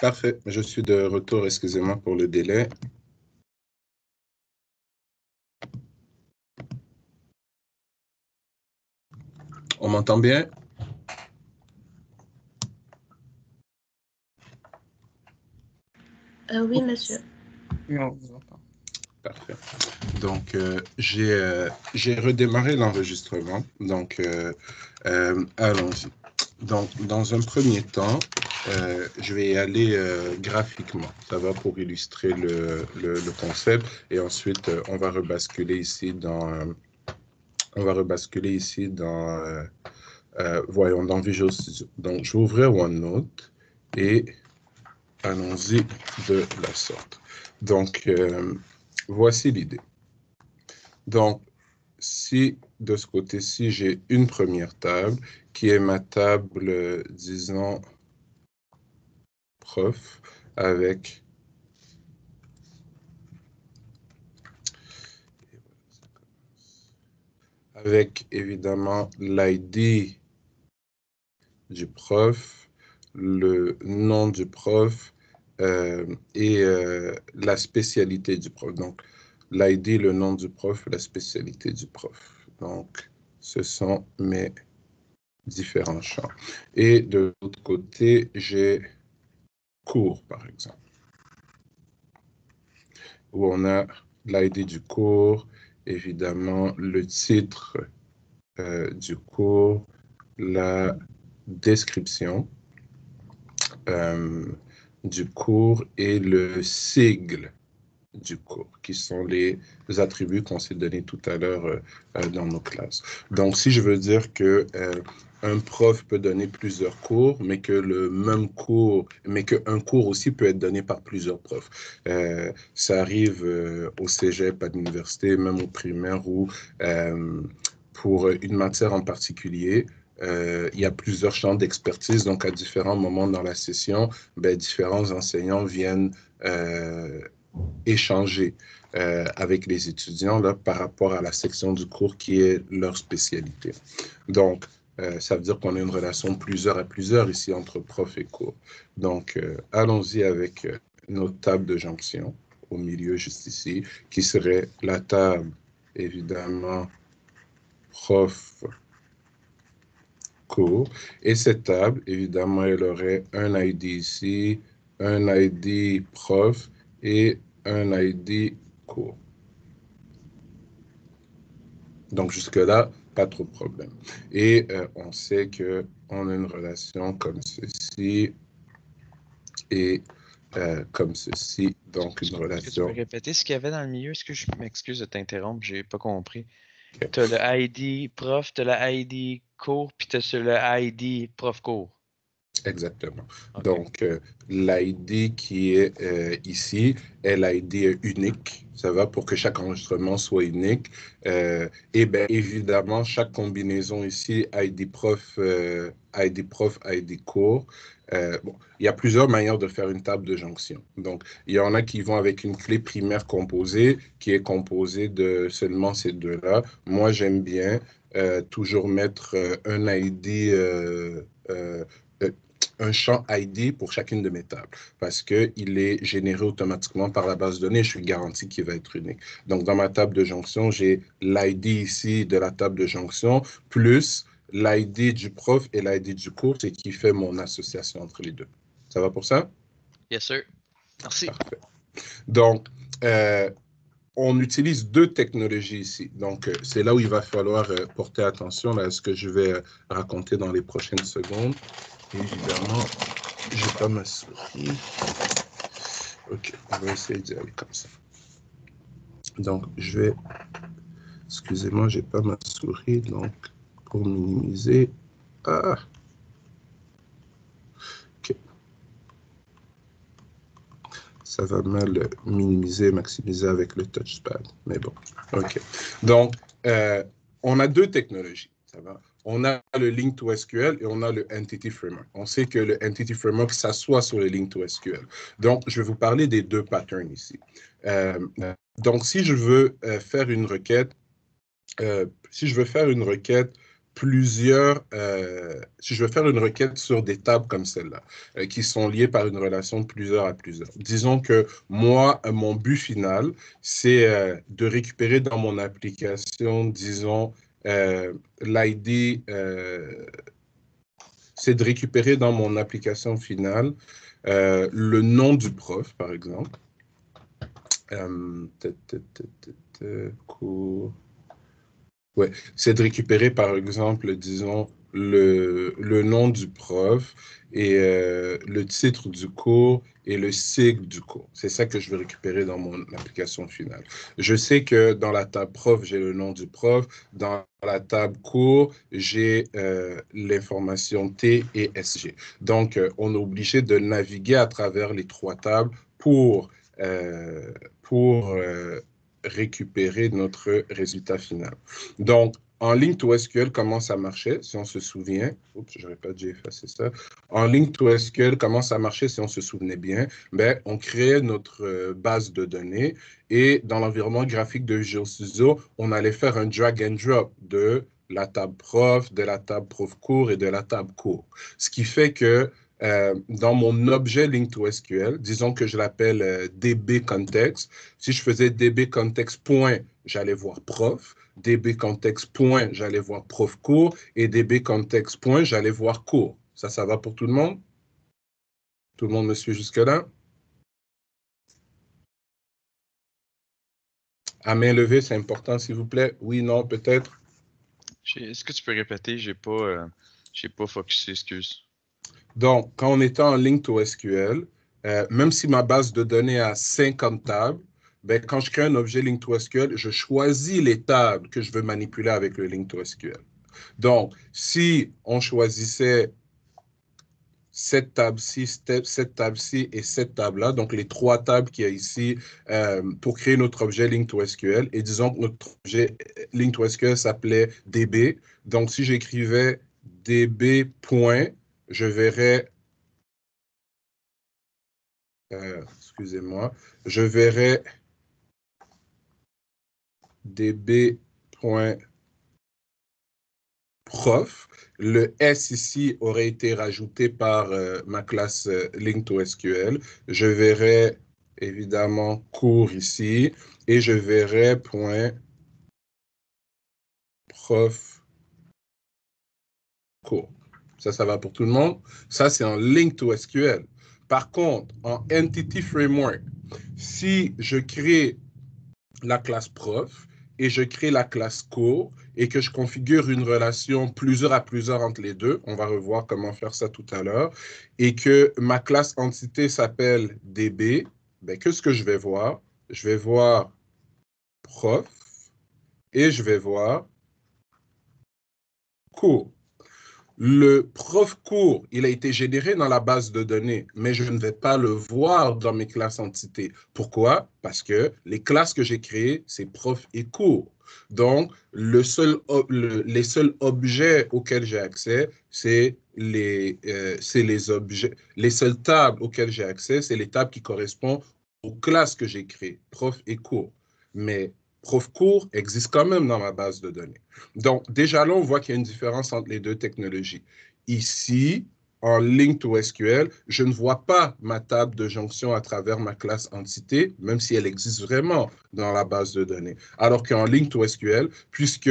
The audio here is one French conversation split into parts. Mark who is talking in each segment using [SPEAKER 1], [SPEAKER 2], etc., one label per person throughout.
[SPEAKER 1] Parfait, je suis de retour, excusez-moi pour le délai. On m'entend bien?
[SPEAKER 2] Oui, monsieur.
[SPEAKER 3] Oui, on vous entend.
[SPEAKER 1] Parfait. Donc, j'ai redémarré l'enregistrement. Donc, allons-y. Donc, dans un premier temps, je vais y aller graphiquement. Ça va pour illustrer le concept. Et ensuite, on va rebasculer ici dans... voyons, dans Visual Studio. Donc, je vais ouvrir OneNote et allons-y de la sorte. Donc, voici l'idée. Donc, si de ce côté-ci, j'ai une première table qui est ma table, disons, prof, avec évidemment l'ID du prof, le nom du prof et la spécialité du prof. Donc, l'ID, le nom du prof, la spécialité du prof. Donc, ce sont mes différents champs. Et de l'autre côté, j'ai cours, par exemple, où on a l'ID du cours, évidemment, le titre du cours, la description du cours et le sigle du cours, qui sont les attributs qu'on s'est donnés tout à l'heure dans nos classes. Donc, si je veux dire que un prof peut donner plusieurs cours, mais que le même cours, mais qu'un cours aussi peut être donné par plusieurs profs. Ça arrive au cégep, à l'université, même au primaire, où pour une matière en particulier, il y a plusieurs champs d'expertise, donc à différents moments dans la session, différents enseignants viennent échanger avec les étudiants là, par rapport à la section du cours qui est leur spécialité. Donc, ça veut dire qu'on a une relation plusieurs à plusieurs ici entre prof et cours. Donc, allons-y avec notre table de jonction au milieu juste ici, qui serait la table, évidemment, prof, cours. Et cette table, évidemment, elle aurait un ID ici, un ID prof et un ID cours. Donc, jusque-là, pas trop de problème. Et on sait qu'on a une relation comme ceci et comme ceci. Donc, une relation...
[SPEAKER 4] Est-ce que tu peux répéter ce qu'il y avait dans le milieu? Est-ce que je m'excuse de t'interrompre? J'ai pas compris.
[SPEAKER 1] Okay.
[SPEAKER 4] Tu as le ID prof, tu as le ID cours, puis tu as le ID prof cours.
[SPEAKER 1] Exactement.
[SPEAKER 4] Okay.
[SPEAKER 1] Donc, l'ID qui est ici est l'ID unique. Ça va pour que chaque enregistrement soit unique. Et bien, évidemment, chaque combinaison ici, ID prof, ID cours. Bon, il y a plusieurs manières de faire une table de jonction. Donc, il y en a qui vont avec une clé primaire composée, qui est composée de seulement ces deux-là. Moi, j'aime bien toujours mettre un ID un champ ID pour chacune de mes tables parce qu'il est généré automatiquement par la base de données. Je suis garanti qu'il va être unique. Donc, dans ma table de jonction, j'ai l'ID ici de la table de jonction plus l'ID du prof et l'ID du cours, c'est qui fait mon association entre les deux. Ça va pour ça?
[SPEAKER 4] Yes, sir. Merci.
[SPEAKER 1] Parfait. Donc, on utilise deux technologies ici. Donc, c'est là où il va falloir porter attention là, à ce que je vais raconter dans les prochaines secondes. Évidemment, je n'ai pas ma souris. Ok, on va essayer d'y aller comme ça. Donc, je vais... Excusez-moi, je n'ai pas ma souris, donc pour minimiser... Ah! Ok. Ça va mal minimiser, maximiser avec le touchpad, mais bon, ok. Donc, on a deux technologies, ça va? On a le Link2SQL et on a le Entity Framework. On sait que le Entity Framework s'assoit sur le Link2SQL. Donc, je vais vous parler des deux patterns ici. Donc, si je veux faire une requête, plusieurs, si je veux faire une requête sur des tables comme celle-là, qui sont liées par une relation de plusieurs à plusieurs. Disons que moi, mon but final, c'est de récupérer dans mon application, disons, l'ID, c'est de récupérer dans mon application finale le nom du prof, par exemple. Cours. Ouais, c'est de récupérer, par exemple, disons, le nom du prof et le titre du cours et le sigle du cours. C'est ça que je vais récupérer dans mon application finale. Je sais que dans la table prof, j'ai le nom du prof. Dans la table cours, j'ai l'information T et SG. Donc, on est obligé de naviguer à travers les trois tables pour récupérer notre résultat final. Donc, en Link2SQL, comment ça marchait, si on se souvient? Oups, je n'aurais pas dû effacer ça. En Link2SQL, comment ça marchait, si on se souvenait bien? Ben, on créait notre base de données et dans l'environnement graphique de Visual Studio, on allait faire un drag and drop de la table prof, de la table prof cours et de la table cours. Ce qui fait que dans mon objet Link2SQL, disons que je l'appelle DB Context. Si je faisais DB Context point, j'allais voir prof. DB Context point, j'allais voir prof cours. Et DB Context point, j'allais voir cours. Ça va pour tout le monde? Tout le monde me suit jusque-là? À main levée, c'est important, s'il vous plaît. Oui, non, peut-être?
[SPEAKER 4] Est-ce que tu peux répéter? J'ai pas focusé, excuse.
[SPEAKER 1] Donc, quand on était en Link2SQL, même si ma base de données a 50 tables, ben, quand je crée un objet Link2SQL, je choisis les tables que je veux manipuler avec le Link2SQL. Donc, si on choisissait cette table-ci, cette table-ci et cette table-là, donc les trois tables qu'il y a ici pour créer notre objet Link2SQL, et disons que notre objet Link2SQL s'appelait DB. Donc, si j'écrivais DB point, je verrais, excusez-moi, je verrais db.prof. Le S ici aurait été rajouté par ma classe Link2SQL. Je verrais évidemment cours ici et je verrais .prof cours. Ça va pour tout le monde. Ça, c'est en Link2SQL. Par contre, en Entity Framework, si je crée la classe prof et je crée la classe cours et que je configure une relation plusieurs à plusieurs entre les deux, on va revoir comment faire ça tout à l'heure, et que ma classe entité s'appelle DB, ben, qu'est-ce que je vais voir? Je vais voir prof et je vais voir cours. Le prof cours, il a été généré dans la base de données, mais je ne vais pas le voir dans mes classes entités. Pourquoi? Parce que les classes que j'ai créées, c'est prof et cours. Donc, les seuls objets auxquels j'ai accès, c'est les objets. Les seules tables auxquelles j'ai accès, c'est les tables qui correspondent aux classes que j'ai créées, prof et cours. Mais prof cours existe quand même dans ma base de données. Donc, déjà là, on voit qu'il y a une différence entre les deux technologies. Ici, en Link2SQL, je ne vois pas ma table de jonction à travers ma classe entité, même si elle existe vraiment dans la base de données. Alors qu'en Link2SQL, puisque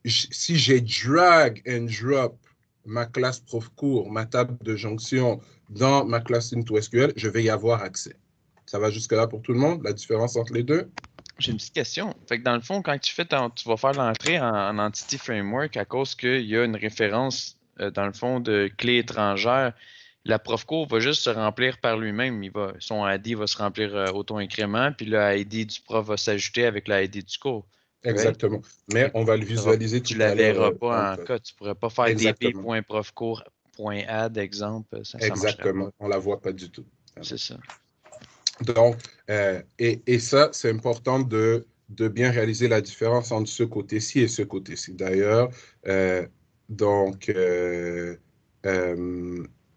[SPEAKER 1] si j'ai drag and drop ma classe prof cours, ma table de jonction dans ma classe Link2SQL, je vais y avoir accès. Ça va jusque-là pour tout le monde, la différence entre les deux?
[SPEAKER 4] J'ai une petite question. Fait que dans le fond, quand tu vas faire l'entrée en Entity Framework à cause qu'il y a une référence, dans le fond, de clé étrangère, la prof cours va juste se remplir par lui-même. Son ID va se remplir auto-incrément, puis le ID du prof va s'ajouter avec le ID du cours. Right?
[SPEAKER 1] Exactement. Mais on va le visualiser
[SPEAKER 4] Tu
[SPEAKER 1] tout
[SPEAKER 4] la
[SPEAKER 1] à l'heure
[SPEAKER 4] verras
[SPEAKER 1] dans le
[SPEAKER 4] pas en
[SPEAKER 1] code.
[SPEAKER 4] cas. Tu pourrais pas faire
[SPEAKER 1] Exactement.
[SPEAKER 4] db.profcours.add, exemple. Ça marcherait pas.
[SPEAKER 1] Exactement. On ne la voit pas du tout.
[SPEAKER 4] C'est ça.
[SPEAKER 1] Donc, et ça, c'est important de bien réaliser la différence entre ce côté-ci et ce côté-ci. D'ailleurs, donc,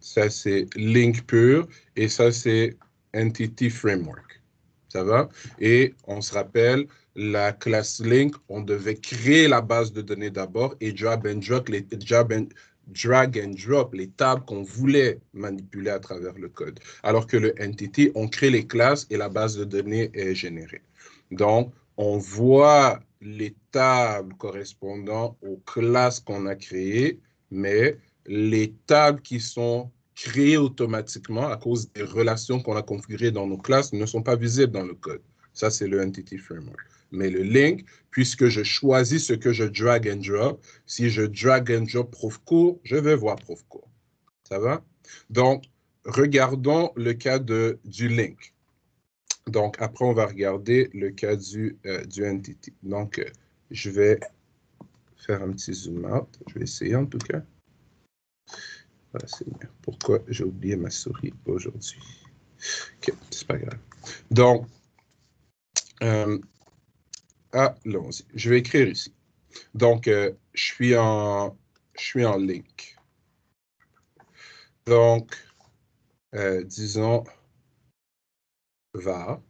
[SPEAKER 1] ça, c'est Link pur et ça, c'est Entity Framework. Ça va? Et on se rappelle, la classe link, on devait créer la base de données d'abord et drag and drop les tables qu'on voulait manipuler à travers le code. Alors que le entity, on crée les classes et la base de données est générée. Donc, on voit les tables correspondant aux classes qu'on a créées, mais les tables qui sont créées automatiquement à cause des relations qu'on a configurées dans nos classes ne sont pas visibles dans le code. Ça, c'est le Entity Framework. Mais le link, puisque je choisis ce que je drag and drop, si je drag and drop prof court, je vais voir prof court. Ça va? Donc, regardons le cas du link. Donc, après, on va regarder le cas du entity. Donc, je vais faire un petit zoom out. Je vais essayer en tout cas. Voilà, c'est mieux. Pourquoi j'ai oublié ma souris aujourd'hui? OK, c'est pas grave. Donc, allons-y. Je vais écrire ici. Donc, je suis en link. Donc, disons var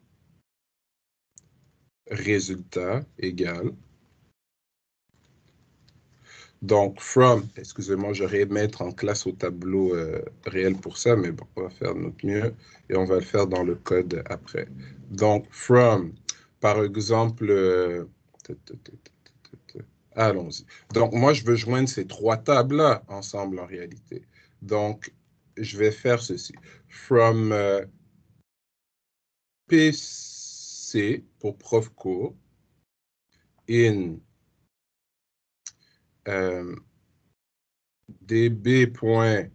[SPEAKER 1] résultat égale. Donc, from, excusez-moi, j'aurais mettre en classe au tableau réel pour ça, mais bon, on va faire de notre mieux et on va le faire dans le code après. Donc, from, par exemple, allons-y. Donc, moi, je veux joindre ces trois tables-là ensemble en réalité. Donc, je vais faire ceci. From PC pour prof court in db.prof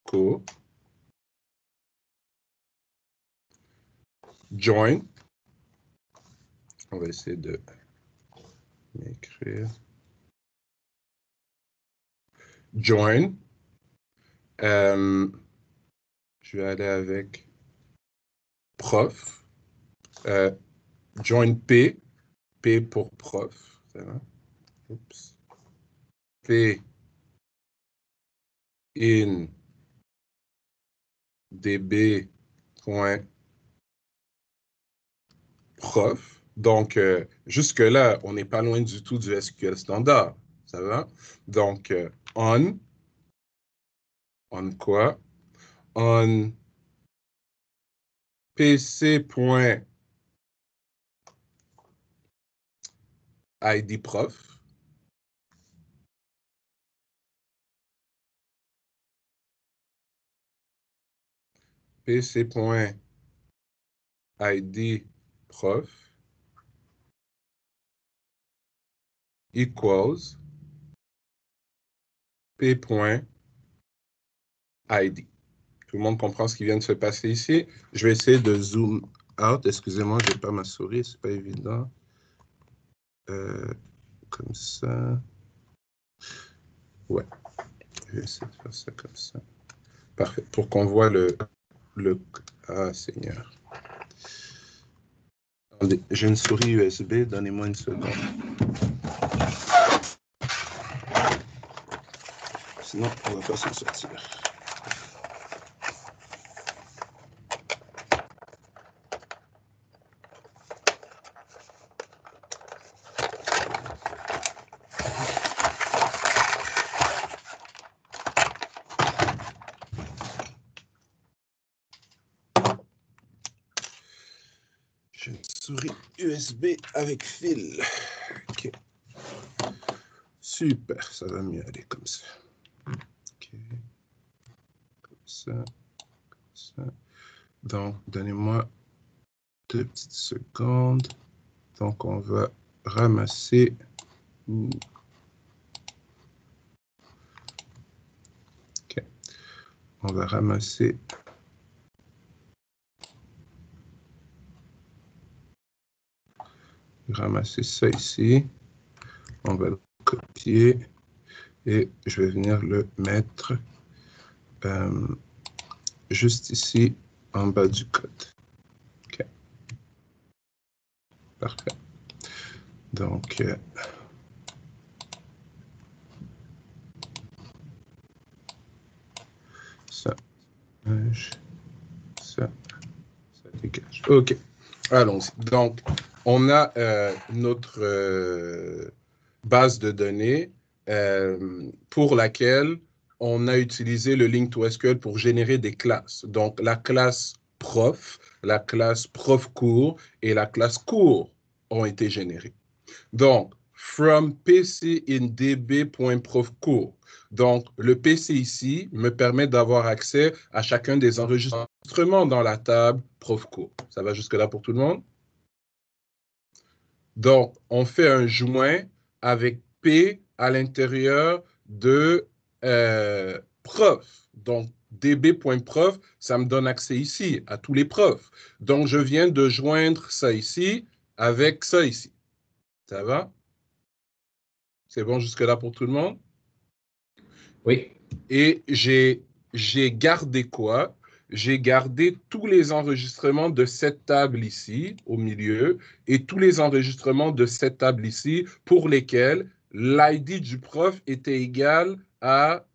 [SPEAKER 1] court join. On va essayer de m'écrire. Join. Je vais aller avec prof. Join P. P pour prof. Ça va? Oups. P in db.prof. Donc, jusque-là, on n'est pas loin du tout du SQL standard. Ça va? Donc, on quoi? On pc.idprof. pc.idprof equals p.id. Tout le monde comprend ce qui vient de se passer ici. Je vais essayer de zoom out. Excusez-moi, je n'ai pas ma souris, c'est pas évident. Comme ça. Ouais. Je vais essayer de faire ça comme ça. Parfait. Pour qu'on voit le... Ah, Seigneur. Attendez, j'ai une souris USB. Donnez-moi une seconde. Sinon, on ne va pas s'en sortir. J'ai une souris USB avec fil. OK. Super, ça va mieux aller comme ça. OK. Comme ça. Comme ça. Donc, donnez-moi 2 petites secondes. Donc, on va ramasser. OK. On va ramasser. Ramasser ça ici. On va le copier. Et je vais venir le mettre juste ici en bas du code. OK. Parfait. Donc, OK. Allons-y. Donc, on a notre base de données pour laquelle on a utilisé le Link2SQL pour générer des classes. Donc, la classe prof, la classe prof cours et la classe cours ont été générées. Donc, from PC in db.profcours. Donc, le PC ici me permet d'avoir accès à chacun des enregistrements dans la table profcours. Ça va jusque-là pour tout le monde? Donc, on fait un joint avec P à l'intérieur de prof. Donc, db.prof, ça me donne accès ici à tous les profs. Donc, je viens de joindre ça ici avec ça ici. Ça va? C'est bon jusque-là pour tout le monde?
[SPEAKER 2] Oui.
[SPEAKER 1] Et j'ai gardé quoi? J'ai gardé tous les enregistrements de cette table ici, au milieu, et tous les enregistrements de cette table ici, pour lesquels l'ID du prof était égal à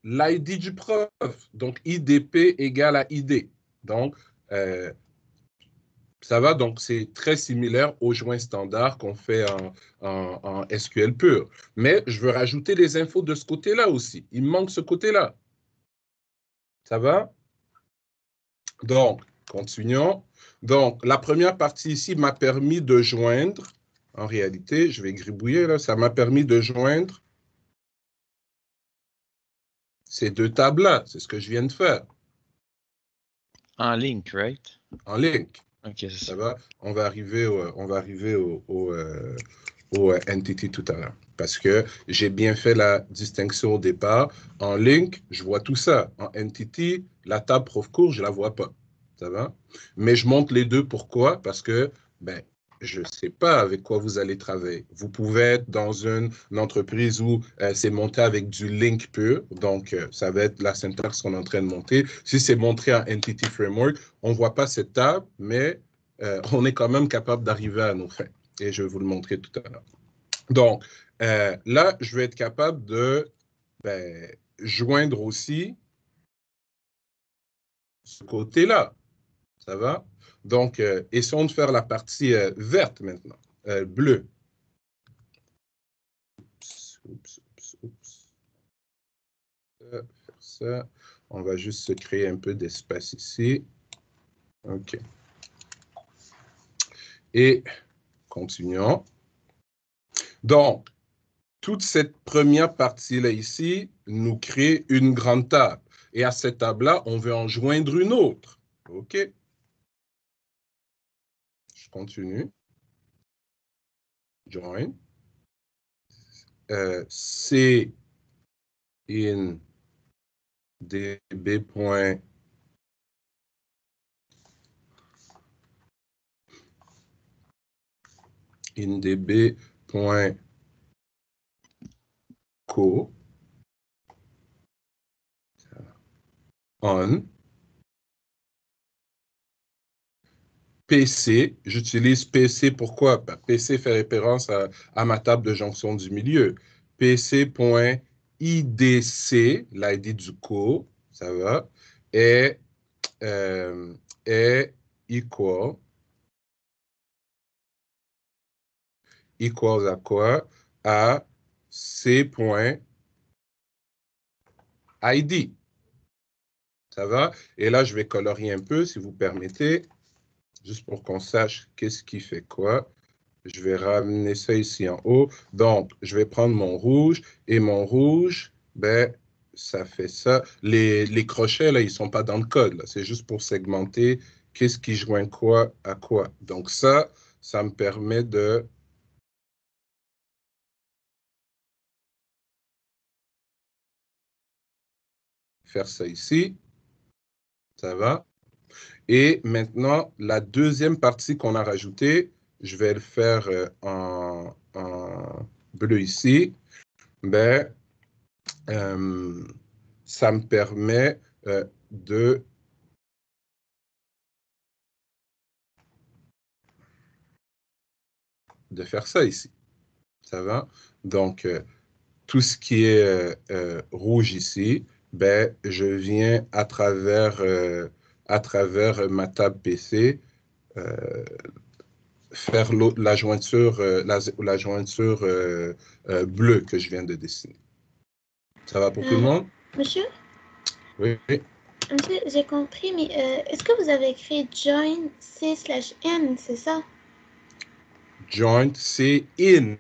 [SPEAKER 1] l'ID du prof. Donc, IDP égale à ID. Donc, ça va, donc c'est très similaire au joint standard qu'on fait en SQL pur. Mais je veux rajouter les infos de ce côté-là aussi. Il me manque ce côté-là. Ça va? Donc, continuons. Donc, la première partie ici m'a permis de joindre, en réalité, je vais gribouiller là, ça m'a permis de joindre ces deux tables-là. C'est ce que je viens de faire.
[SPEAKER 4] En link, right?
[SPEAKER 1] En link.
[SPEAKER 4] OK, c'est ça.
[SPEAKER 1] Ça va? On va arriver au entity tout à l'heure. Parce que j'ai bien fait la distinction au départ. En link, je vois tout ça. En entity, la table prof cours, je ne la vois pas. Ça va? Mais je monte les deux. Pourquoi? Parce que je ne sais pas avec quoi vous allez travailler. Vous pouvez être dans une entreprise où c'est monté avec du link pur. Donc, ça va être la syntaxe qu'on est en train de monter. Si c'est montré en Entity Framework, on ne voit pas cette table, mais on est quand même capable d'arriver à nos fins. Et je vais vous le montrer tout à l'heure. Donc, là, je vais être capable de joindre aussi ce côté-là. Ça va? Donc, essayons de faire la partie verte maintenant, bleue. Oups. Faire ça. On va juste se créer un peu d'espace ici. OK. Et continuons. Donc, toute cette première partie-là ici nous crée une grande table. Et à cette table-là, on veut en joindre une autre. OK. Je continue. Join. C in db. In db.co on PC, j'utilise PC pourquoi? PC fait référence à ma table de jonction du milieu. PC.idc, l'ID du cours, ça va, est equals à quoi? À C.id. Ça va? Et là, je vais colorier un peu, si vous permettez, juste pour qu'on sache qu'est-ce qui fait quoi. Je vais ramener ça ici en haut. Donc, je vais prendre mon rouge et mon rouge, ça fait ça. Les crochets, là, ils ne sont pas dans le code. C'est juste pour segmenter qu'est-ce qui joint quoi à quoi. Donc, ça me permet de faire ça ici. Ça va? Et maintenant, la deuxième partie qu'on a rajoutée, je vais le faire en bleu ici. Ça me permet de faire ça ici. Ça va? Donc, tout ce qui est rouge ici, je viens à travers ma table PC faire la jointure, la jointure bleue que je viens de dessiner. Ça va pour tout le monde?
[SPEAKER 3] Monsieur?
[SPEAKER 1] Oui.
[SPEAKER 3] Monsieur, j'ai compris, mais est-ce que vous avez écrit join C/N, c'est ça?
[SPEAKER 1] Joint, c'est in.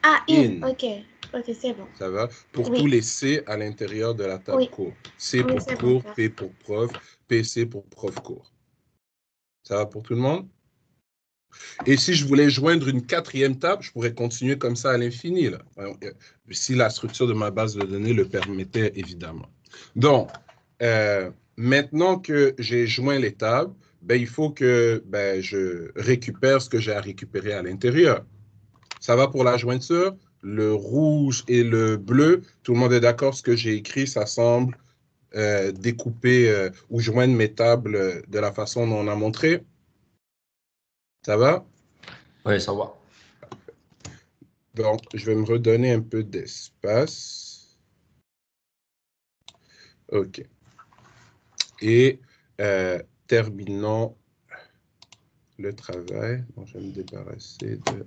[SPEAKER 3] Ah, in. OK. OK, c'est bon.
[SPEAKER 1] Ça va? Pour
[SPEAKER 3] Oui.
[SPEAKER 1] tous les C à l'intérieur de la table
[SPEAKER 3] Oui.
[SPEAKER 1] cours. C
[SPEAKER 3] Oui,
[SPEAKER 1] pour
[SPEAKER 3] c'est
[SPEAKER 1] cours,
[SPEAKER 3] bon,
[SPEAKER 1] P pour prof, PC pour prof cours. Ça va pour tout le monde? Et si je voulais joindre une quatrième table, je pourrais continuer comme ça à l'infini, là. Si la structure de ma base de données le permettait, évidemment. Donc, maintenant que j'ai joint les tables, ben, il faut que je récupère ce que j'ai à récupérer à l'intérieur. Ça va pour la jointure? Le rouge et le bleu, tout le monde est d'accord, ce que j'ai écrit, ça semble découper ou joindre mes tables de la façon dont on a montré. Ça va?
[SPEAKER 2] Oui, ça va.
[SPEAKER 1] Donc, je vais me redonner un peu d'espace. OK. Et terminons le travail. Bon, je vais me débarrasser de...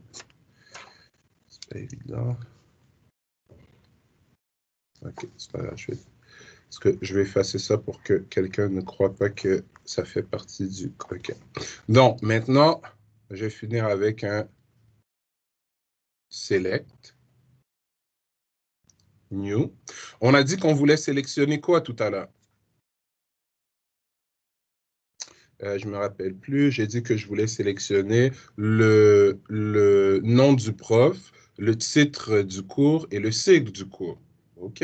[SPEAKER 1] C'est pas évident. OK, c'est pas grave. Parce que je vais effacer ça pour que quelqu'un ne croie pas que ça fait partie du... OK. Donc, maintenant, je vais finir avec un select. New. On a dit qu'on voulait sélectionner quoi tout à l'heure? Je ne me rappelle plus. J'ai dit que je voulais sélectionner le nom du prof, le titre du cours et le cycle du cours. OK?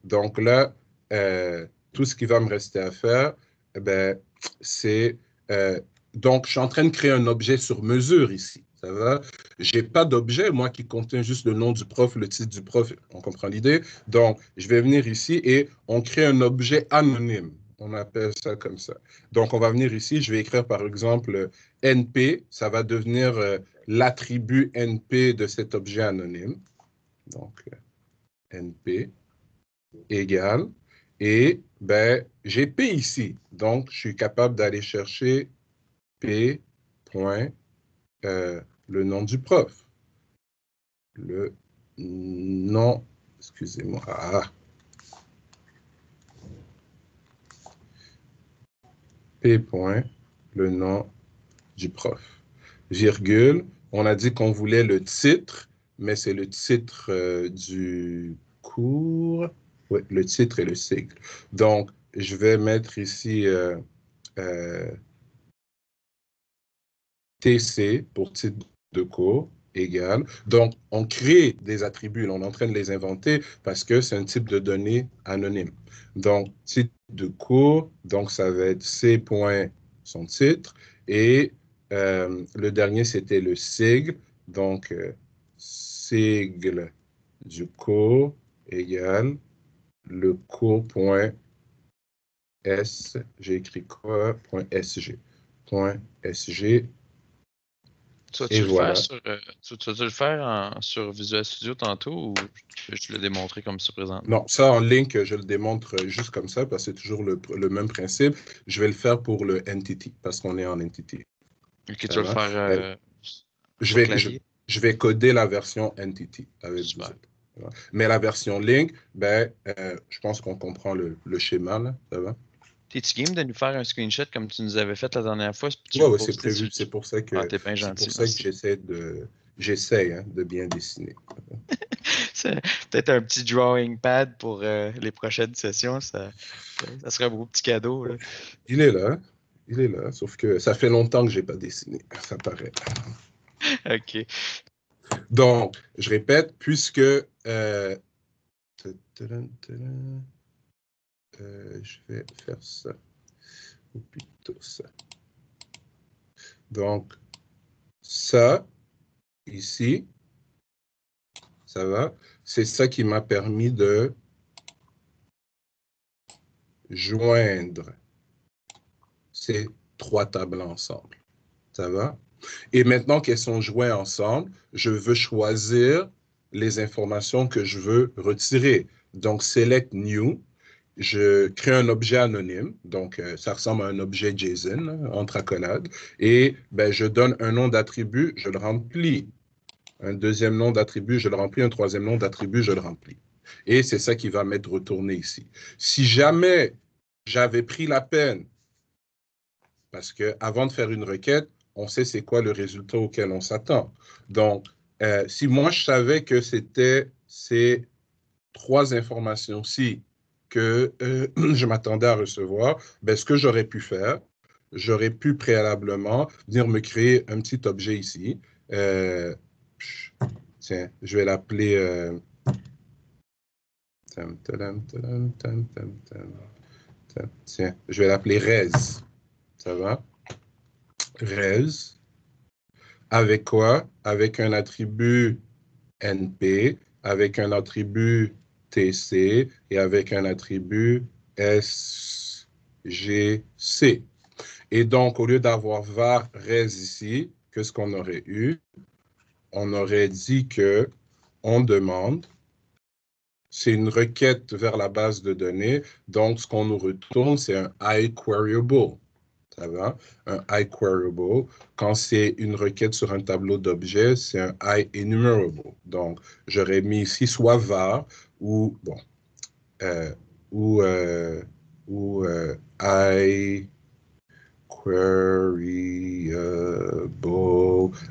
[SPEAKER 1] Donc là, tout ce qui va me rester à faire, c'est... donc, je suis en train de créer un objet sur mesure ici. Ça va? Je n'ai pas d'objet, moi, qui contient juste le nom du prof, le titre du prof. On comprend l'idée? Donc, je vais venir ici et on crée un objet anonyme. On appelle ça comme ça. Donc, on va venir ici, je vais écrire par exemple NP, ça va devenir l'attribut NP de cet objet anonyme. Donc, NP égale, et j'ai P ici. Donc, je suis capable d'aller chercher P point, le nom du prof. Le nom, excusez-moi, P point, le nom du prof. Virgule, on a dit qu'on voulait le titre, mais c'est le titre du cours. Oui, le titre et le cycle. Donc, je vais mettre ici TC pour titre de cours égale. Donc, on crée des attributs, on est en train de les inventer parce que c'est un type de données anonyme. Donc, titre de cours, donc ça va être C point son titre et le dernier, c'était le sigle. Donc, sigle du cours égale le cours.s, j'ai écrit quoi? .sg. .sg.
[SPEAKER 4] Tu
[SPEAKER 1] Et
[SPEAKER 4] vas-tu le
[SPEAKER 1] voilà.
[SPEAKER 4] faire tu le faire sur Visual Studio tantôt ou je le démontrer comme ça présentement?
[SPEAKER 1] Non, ça en Link, je le démontre juste comme ça parce que c'est toujours le même principe. Je vais le faire pour le Entity parce qu'on est en Entity.
[SPEAKER 4] Ok, tu vas le faire
[SPEAKER 1] Je
[SPEAKER 4] sur
[SPEAKER 1] vais,
[SPEAKER 4] clavier?
[SPEAKER 1] je vais coder la version Entity avec vous. Mais la version Link, je pense qu'on comprend le schéma, là. Ça va?
[SPEAKER 4] T'es-tu game de nous faire un screenshot comme tu nous avais fait la dernière fois?
[SPEAKER 1] Oui, c'est prévu. C'est pour ça que,
[SPEAKER 4] t'es bien gentil,
[SPEAKER 1] j'essaie de bien dessiner.
[SPEAKER 4] C'est peut-être un petit drawing pad pour les prochaines sessions. Ça serait un beau petit cadeau. Là.
[SPEAKER 1] Il est là, sauf que ça fait longtemps que je n'ai pas dessiné, ça paraît.
[SPEAKER 4] OK.
[SPEAKER 1] Donc, je répète, puisque je vais faire ça, ou plutôt ça. Donc, ça, ici, ça va, c'est ça qui m'a permis de joindre ces trois tables ensemble. Ça va? Et maintenant qu'elles sont jointes ensemble, je veux choisir les informations que je veux retirer. Donc, Select New. je crée un objet anonyme, donc ça ressemble à un objet JSON entre accolades, et ben, je donne un nom d'attribut, je le remplis. Un deuxième nom d'attribut, je le remplis. Un troisième nom d'attribut, je le remplis. Et c'est ça qui va m'être retourné ici. Si jamais j'avais pris la peine, parce qu'avant de faire une requête, on sait c'est quoi le résultat auquel on s'attend. Donc, si moi je savais que c'était ces trois informations-ci que je m'attendais à recevoir, ben, ce que j'aurais pu faire, j'aurais pu préalablement venir me créer un petit objet ici. Tiens, je vais l'appeler... tiens, je vais l'appeler res. Ça va? Res. Avec quoi? Avec un attribut NP, avec un attribut TC et avec un attribut SGC. Et donc, au lieu d'avoir var res ici, qu'est-ce qu'on aurait eu? On aurait dit que on demande, c'est une requête vers la base de données, donc ce qu'on nous retourne, c'est un iQueryable. Ça va? Un iQueryable. Quand c'est une requête sur un tableau d'objets, c'est un iEnumerable. Donc, j'aurais mis ici soit var ou, bon, iQueryable.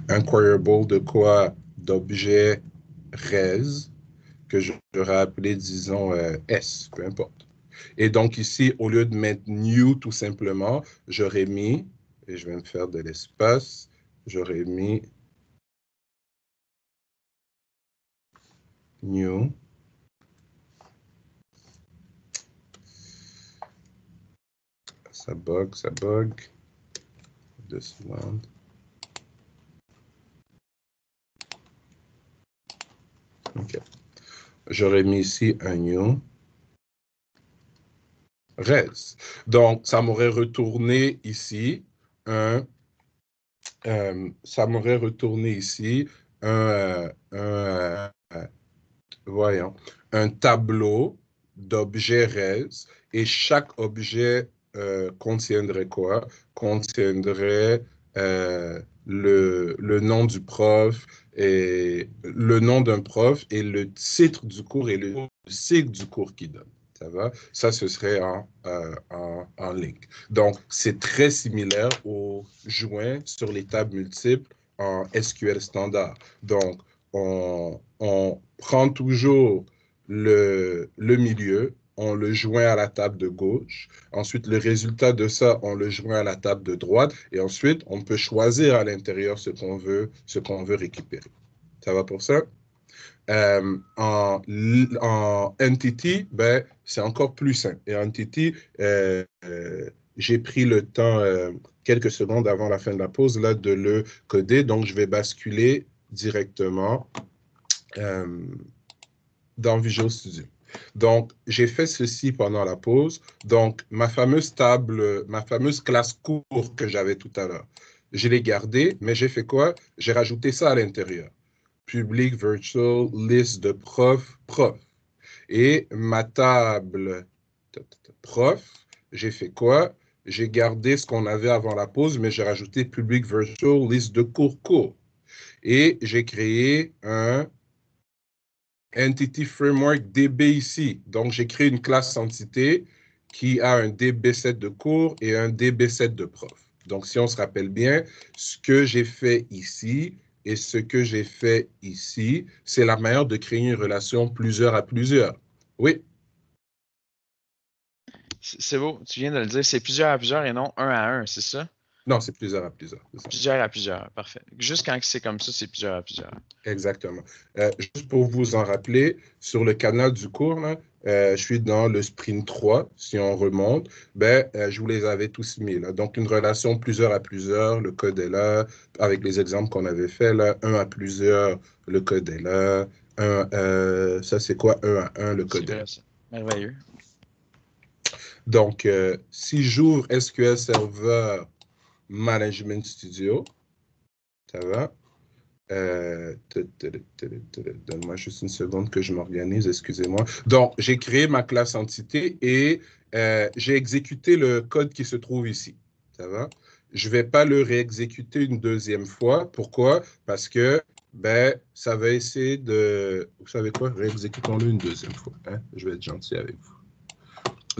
[SPEAKER 1] Un queryable de quoi? D'objet res, que j'aurais appelé, disons, S, peu importe. Et donc ici, au lieu de mettre new tout simplement, j'aurais mis, et je vais me faire de l'espace, j'aurais mis new. Ça bug, ça bug. 2 secondes. OK. J'aurais mis ici un new. Res. Donc, ça m'aurait retourné ici un voyons, un tableau d'objets res et chaque objet contiendrait quoi? Contiendrait le nom du prof et le nom d'un prof et le titre du cours et le cycle du cours qu'il donne. Ça va? Ça, ce serait en link. Donc, c'est très similaire aux joints sur les tables multiples en SQL standard. Donc, on prend toujours le milieu, on le joint à la table de gauche. Ensuite, le résultat de ça, on le joint à la table de droite. Et ensuite, on peut choisir à l'intérieur ce qu'on veut récupérer. Ça va pour ça? En Entity, ben, c'est encore plus simple. Et Entity, j'ai pris le temps, quelques secondes avant la fin de la pause, là, de le coder. Donc, je vais basculer directement dans Visual Studio. Donc, j'ai fait ceci pendant la pause. Donc, ma fameuse classe cours que j'avais tout à l'heure, je l'ai gardée, mais j'ai fait quoi? J'ai rajouté ça à l'intérieur. Public virtual list de prof. Et ma table prof, j'ai fait quoi? J'ai gardé ce qu'on avait avant la pause, mais j'ai rajouté public virtual list de cours. Et j'ai créé un Entity Framework DB ici. Donc, j'ai créé une classe entité qui a un DB7 de cours et un DB7 de prof. Donc, si on se rappelle bien, ce que j'ai fait ici et ce que j'ai fait ici, c'est la manière de créer une relation plusieurs à plusieurs. Oui?
[SPEAKER 4] C'est beau, tu viens de le dire, c'est plusieurs à plusieurs et non un à un, c'est ça?
[SPEAKER 1] Non, c'est plusieurs à plusieurs.
[SPEAKER 4] Plusieurs à plusieurs, parfait. Juste quand c'est comme ça, c'est plusieurs à plusieurs.
[SPEAKER 1] Exactement. Juste pour vous en rappeler, sur le canal du cours, là, je suis dans le sprint 3, si on remonte, ben, je vous les avais tous mis. Là. Donc, une relation plusieurs à plusieurs, le code est là, avec les exemples qu'on avait fait, là, un à plusieurs, le code est là, ça c'est quoi, un à un, le code est là.
[SPEAKER 4] Merveilleux.
[SPEAKER 1] Donc, si j'ouvre SQL Server Management Studio, ça va. Donne-moi juste une seconde que je m'organise, excusez-moi. Donc, j'ai créé ma classe entité et j'ai exécuté le code qui se trouve ici. Ça va? Je ne vais pas le réexécuter une deuxième fois. Pourquoi? Parce que ça va essayer de... Vous savez quoi? Réexécutons-le une deuxième fois. Hein? Je vais être gentil avec vous.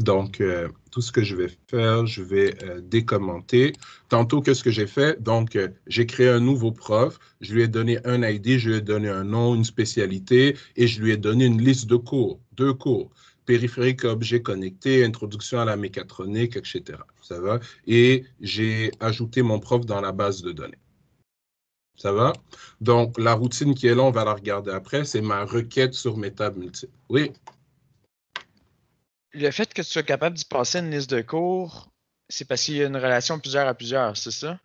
[SPEAKER 1] Donc, tout ce que je vais faire, je vais décommenter. Tantôt, qu'est-ce que j'ai fait? Donc, j'ai créé un nouveau prof. Je lui ai donné un ID, je lui ai donné un nom, une spécialité et je lui ai donné une liste de cours, 2 cours. Périphérique, objet connecté, introduction à la mécatronique, etc. Ça va? Et j'ai ajouté mon prof dans la base de données. Ça va? Donc, la routine qui est là, on va la regarder après, c'est ma requête sur mes tables multiples. Oui?
[SPEAKER 4] Le fait que tu sois capable d'y passer une liste de cours, c'est parce qu'il y a une relation plusieurs à plusieurs, c'est ça?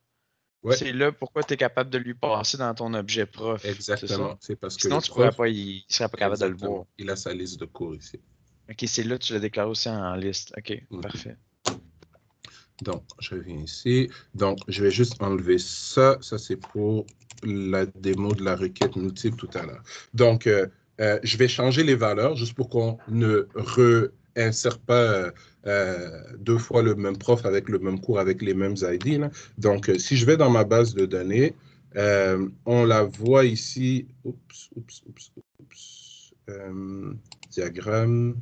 [SPEAKER 1] Oui,
[SPEAKER 4] C'est là pourquoi tu es capable de lui passer dans ton objet prof, c'est ça?
[SPEAKER 1] exactement. C'est parce que
[SPEAKER 4] Sinon,
[SPEAKER 1] le
[SPEAKER 4] tu pourrais
[SPEAKER 1] prof,
[SPEAKER 4] pas, il serait pas capable de le voir.
[SPEAKER 1] exactement, il a sa liste de cours ici.
[SPEAKER 4] Ok, c'est là que tu l'as déclaré aussi en liste. Ok,
[SPEAKER 1] Mhm.
[SPEAKER 4] parfait.
[SPEAKER 1] Donc, je reviens ici. Donc, je vais juste enlever ça. Ça, c'est pour la démo de la requête multiple tout à l'heure. Donc, je vais changer les valeurs juste pour qu'on ne réinsère pas 2 fois le même prof avec le même cours, avec les mêmes ID. Là. Donc, si je vais dans ma base de données, on la voit ici. Oups. Diagramme.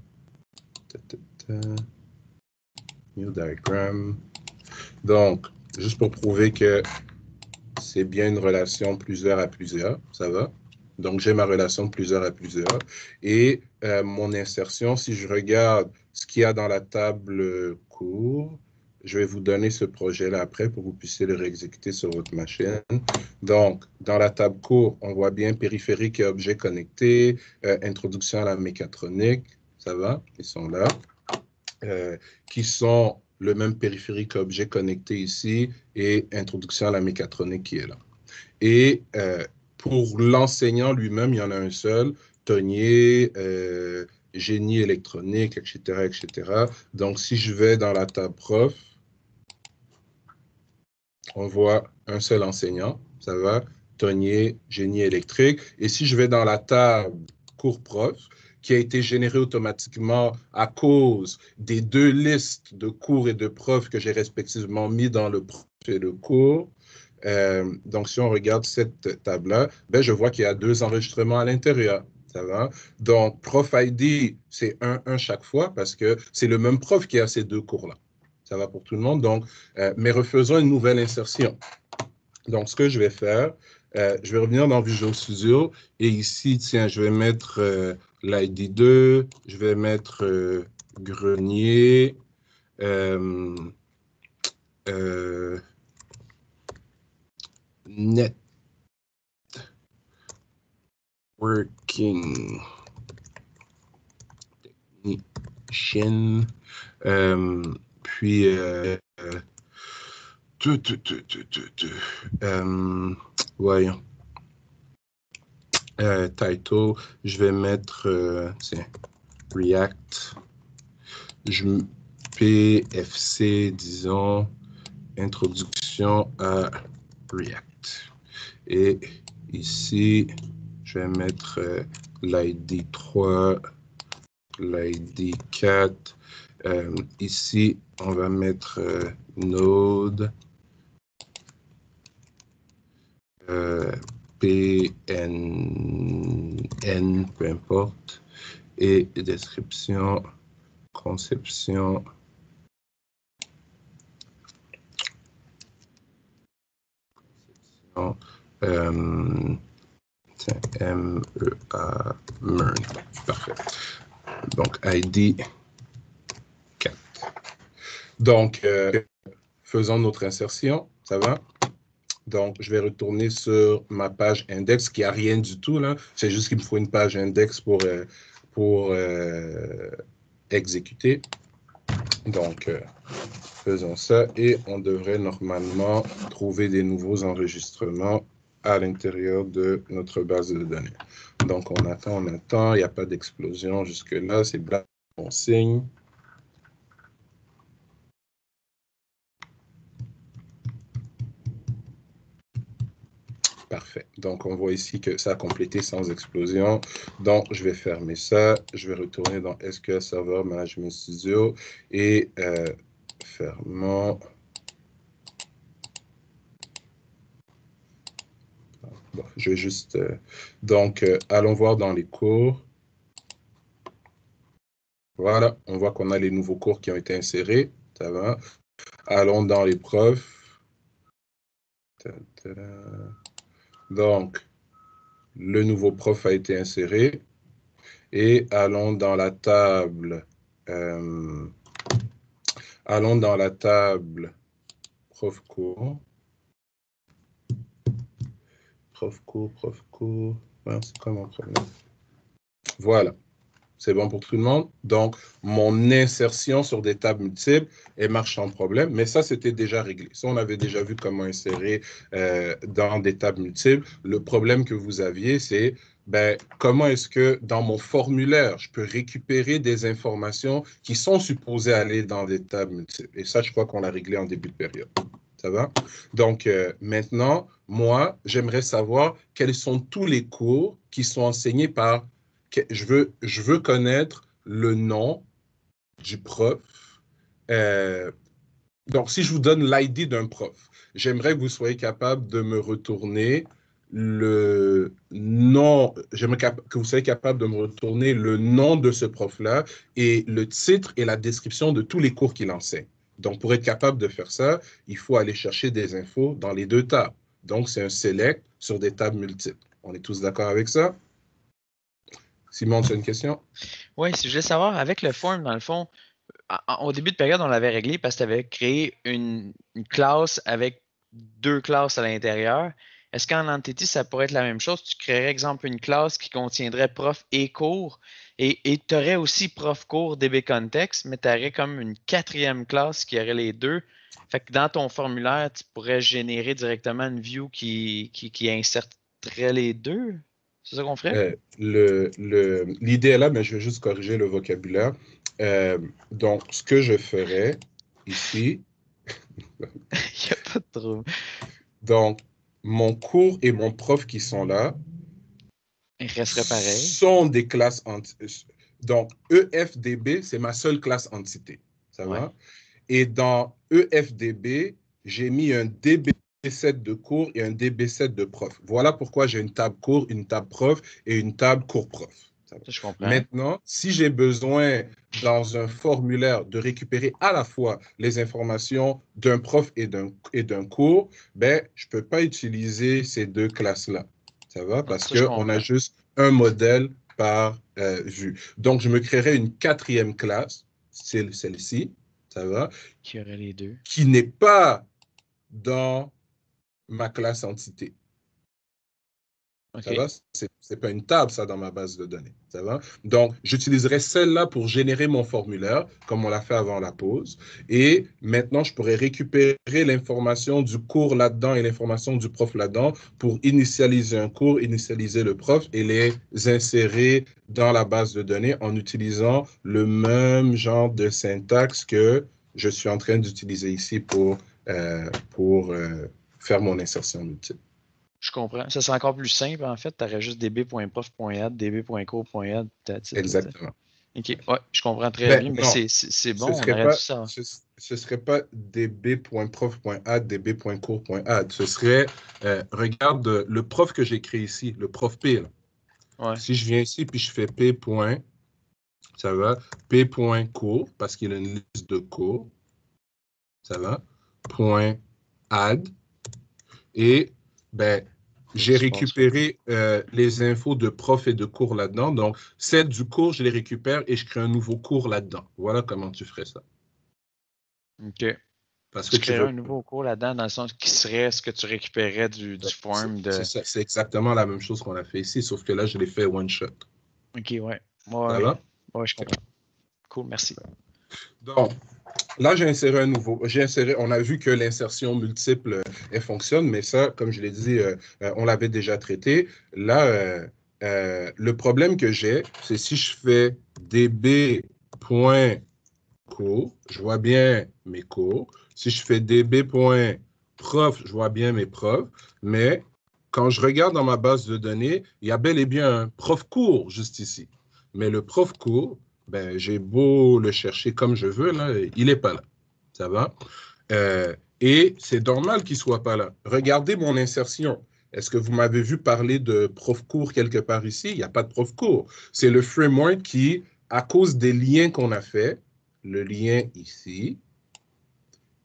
[SPEAKER 1] New diagram. Donc, juste pour prouver que c'est bien une relation plusieurs à plusieurs, ça va? Donc, j'ai ma relation plusieurs à plusieurs. Et mon insertion, si je regarde ce qu'il y a dans la table cours, je vais vous donner ce projet-là après pour que vous puissiez le réexécuter sur votre machine. Donc, dans la table cours, on voit bien périphérique et objets connectés, introduction à la mécatronique, ça va? Ils sont là. Qui sont le même périphérique objet connecté ici et introduction à la mécatronique qui est là. Et pour l'enseignant lui-même, il y en a un seul, Tonier, génie électronique, etc., etc. Donc, si je vais dans la table prof, on voit un seul enseignant, ça va, Tonier, génie électrique. Et si je vais dans la table cours prof, qui a été générée automatiquement à cause des 2 listes de cours et de profs que j'ai respectivement mis dans le prof et le cours. Donc, si on regarde cette table-là, je vois qu'il y a 2 enregistrements à l'intérieur. Ça va? Donc, prof ID, c'est un chaque fois parce que c'est le même prof qui a ces 2 cours-là. Ça va pour tout le monde. Donc, mais refaisons une nouvelle insertion. Donc, ce que je vais faire, je vais revenir dans Visual Studio et ici, tiens, je vais mettre l'ID 2, je vais mettre grenier, networking technician, puis voyons. Title, je vais mettre tiens, React, PFC, disons, introduction à React. Et ici, je vais mettre l'ID 3, l'ID 4. Ici, on va mettre Node, PNN, peu importe, et description, conception, MEA, MERN. Parfait. Donc, ID 4. Donc, faisons notre insertion. Ça va? Donc, je vais retourner sur ma page index, qui n'a rien du tout, là. C'est juste qu'il me faut une page index pour exécuter. Donc, faisons ça et on devrait normalement trouver des nouveaux enregistrements à l'intérieur de notre base de données. Donc, on attend, il n'y a pas d'explosion jusque-là, c'est blanc, on signe. Parfait. Donc, on voit ici que ça a complété sans explosion. Donc, je vais fermer ça. Je vais retourner dans SQL Server Management Studio et fermons. Bon, je vais juste... donc, allons voir dans les cours. Voilà, on voit qu'on a les nouveaux cours qui ont été insérés. Ça va. Allons dans les profs. Donc, le nouveau prof a été inséré. Et allons dans la table. Allons dans la table prof cours. Prof cours. Ouais, c'est quoi mon problème? Voilà. C'est bon pour tout le monde? Donc, mon insertion sur des tables multiples, elle marche sans problème, mais ça, c'était déjà réglé. Ça, on avait déjà vu comment insérer dans des tables multiples. Le problème que vous aviez, c'est comment est-ce que dans mon formulaire, je peux récupérer des informations qui sont supposées aller dans des tables multiples. Et ça, je crois qu'on l'a réglé en début de période. Ça va? Donc, maintenant, moi, j'aimerais savoir quels sont tous les cours qui sont enseignés par... Je veux connaître le nom du prof. Donc, si je vous donne l'ID d'un prof, j'aimerais que vous soyez capable de me retourner le nom, j'aimerais que vous soyez capable de me retourner le nom de ce prof-là et le titre et la description de tous les cours qu'il enseigne. Donc, pour être capable de faire ça, il faut aller chercher des infos dans les deux tables. Donc, c'est un select sur des tables multiples. On est tous d'accord avec ça? Simon, tu as une question?
[SPEAKER 4] Oui, si je voulais savoir, avec le form, dans le fond, au début de période, on l'avait réglé parce que tu avais créé une classe avec 2 classes à l'intérieur. Est-ce qu'en entity, ça pourrait être la même chose? Tu créerais, exemple, une classe qui contiendrait prof et cours et tu aurais aussi prof cours DB Context, mais tu aurais comme une 4e classe qui aurait les deux. Fait que dans ton formulaire, tu pourrais générer directement une view qui inserterait les deux. C'est ça qu'on ferait?
[SPEAKER 1] L'idée est là, mais je vais juste corriger le vocabulaire. Donc, ce que je ferais ici,
[SPEAKER 4] Il n'y a pas de trouble.
[SPEAKER 1] donc, mon cours et mon prof qui sont là
[SPEAKER 4] Il resterait pareil.
[SPEAKER 1] sont des classes entités. Donc, EFDB, c'est ma seule classe entité. Ça
[SPEAKER 4] Ouais.
[SPEAKER 1] va? Et dans EFDB, j'ai mis un DB7 de cours et un DB7 de prof. Voilà pourquoi j'ai une table cours, une table prof et une table cours-prof.
[SPEAKER 4] Ça, je comprends.
[SPEAKER 1] Maintenant, si j'ai besoin dans un formulaire de récupérer à la fois les informations d'un prof et d'un cours, je ne peux pas utiliser ces deux classes-là. Ça va? Parce qu'on a juste un modèle par vue. Donc, je me créerai une 4e classe, c'est celle-ci. Ça va?
[SPEAKER 4] Qui aurait les deux.
[SPEAKER 1] Qui n'est pas dans ma classe entité.
[SPEAKER 4] Okay.
[SPEAKER 1] Ça va? C'est pas une table, ça, dans ma base de données. Ça va? Donc, j'utiliserai celle-là pour générer mon formulaire, comme on l'a fait avant la pause. Et maintenant, je pourrais récupérer l'information du cours là-dedans et l'information du prof là-dedans pour initialiser un cours, initialiser le prof et les insérer dans la base de données en utilisant le même genre de syntaxe que je suis en train d'utiliser ici pour faire mon insertion multiple.
[SPEAKER 4] Je comprends. Ça serait encore plus simple, en fait. Tu aurais juste db.prof.add, db.co.add.
[SPEAKER 1] Exactement.
[SPEAKER 4] OK. Ouais, je comprends très bien. Mais c'est bon, on aurait dû ça.
[SPEAKER 1] Ce ne serait pas db.prof.add, db.cours.add. Ce serait, regarde le prof que j'ai créé ici, le prof P. Là.
[SPEAKER 4] Ouais.
[SPEAKER 1] Si je viens ici puis je fais P. Ça va, P.cours, parce qu'il a une liste de cours. Ça va, point add. Et, j'ai récupéré les infos de prof et de cours là-dedans. Donc, celle du cours, je les récupère et je crée un nouveau cours là-dedans. Voilà comment tu ferais ça.
[SPEAKER 4] OK.
[SPEAKER 1] Parce que
[SPEAKER 4] tu créerais un nouveau cours là-dedans, dans le sens qui serait ce que tu récupérais du form de...
[SPEAKER 1] C'est exactement la même chose qu'on a fait ici, sauf que là, je l'ai fait one shot.
[SPEAKER 4] OK, ouais.
[SPEAKER 1] Ça va?
[SPEAKER 4] Ouais, je comprends. Cool, merci.
[SPEAKER 1] Donc, là, j'ai inséré un nouveau. On a vu que l'insertion multiple, elle fonctionne, mais ça, comme je l'ai dit, on l'avait déjà traité. Là, le problème que j'ai, c'est si je fais db.cours, je vois bien mes cours. Si je fais db.prof, je vois bien mes profs. Mais quand je regarde dans ma base de données, il y a bel et bien un prof cours juste ici. Mais le prof cours, ben, j'ai beau le chercher comme je veux, là, il n'est pas là. Ça va? Et c'est normal qu'il ne soit pas là. Regardez mon insertion. Est-ce que vous m'avez vu parler de prof cours quelque part ici? Il n'y a pas de prof cours. C'est le framework qui, à cause des liens qu'on a fait, le lien ici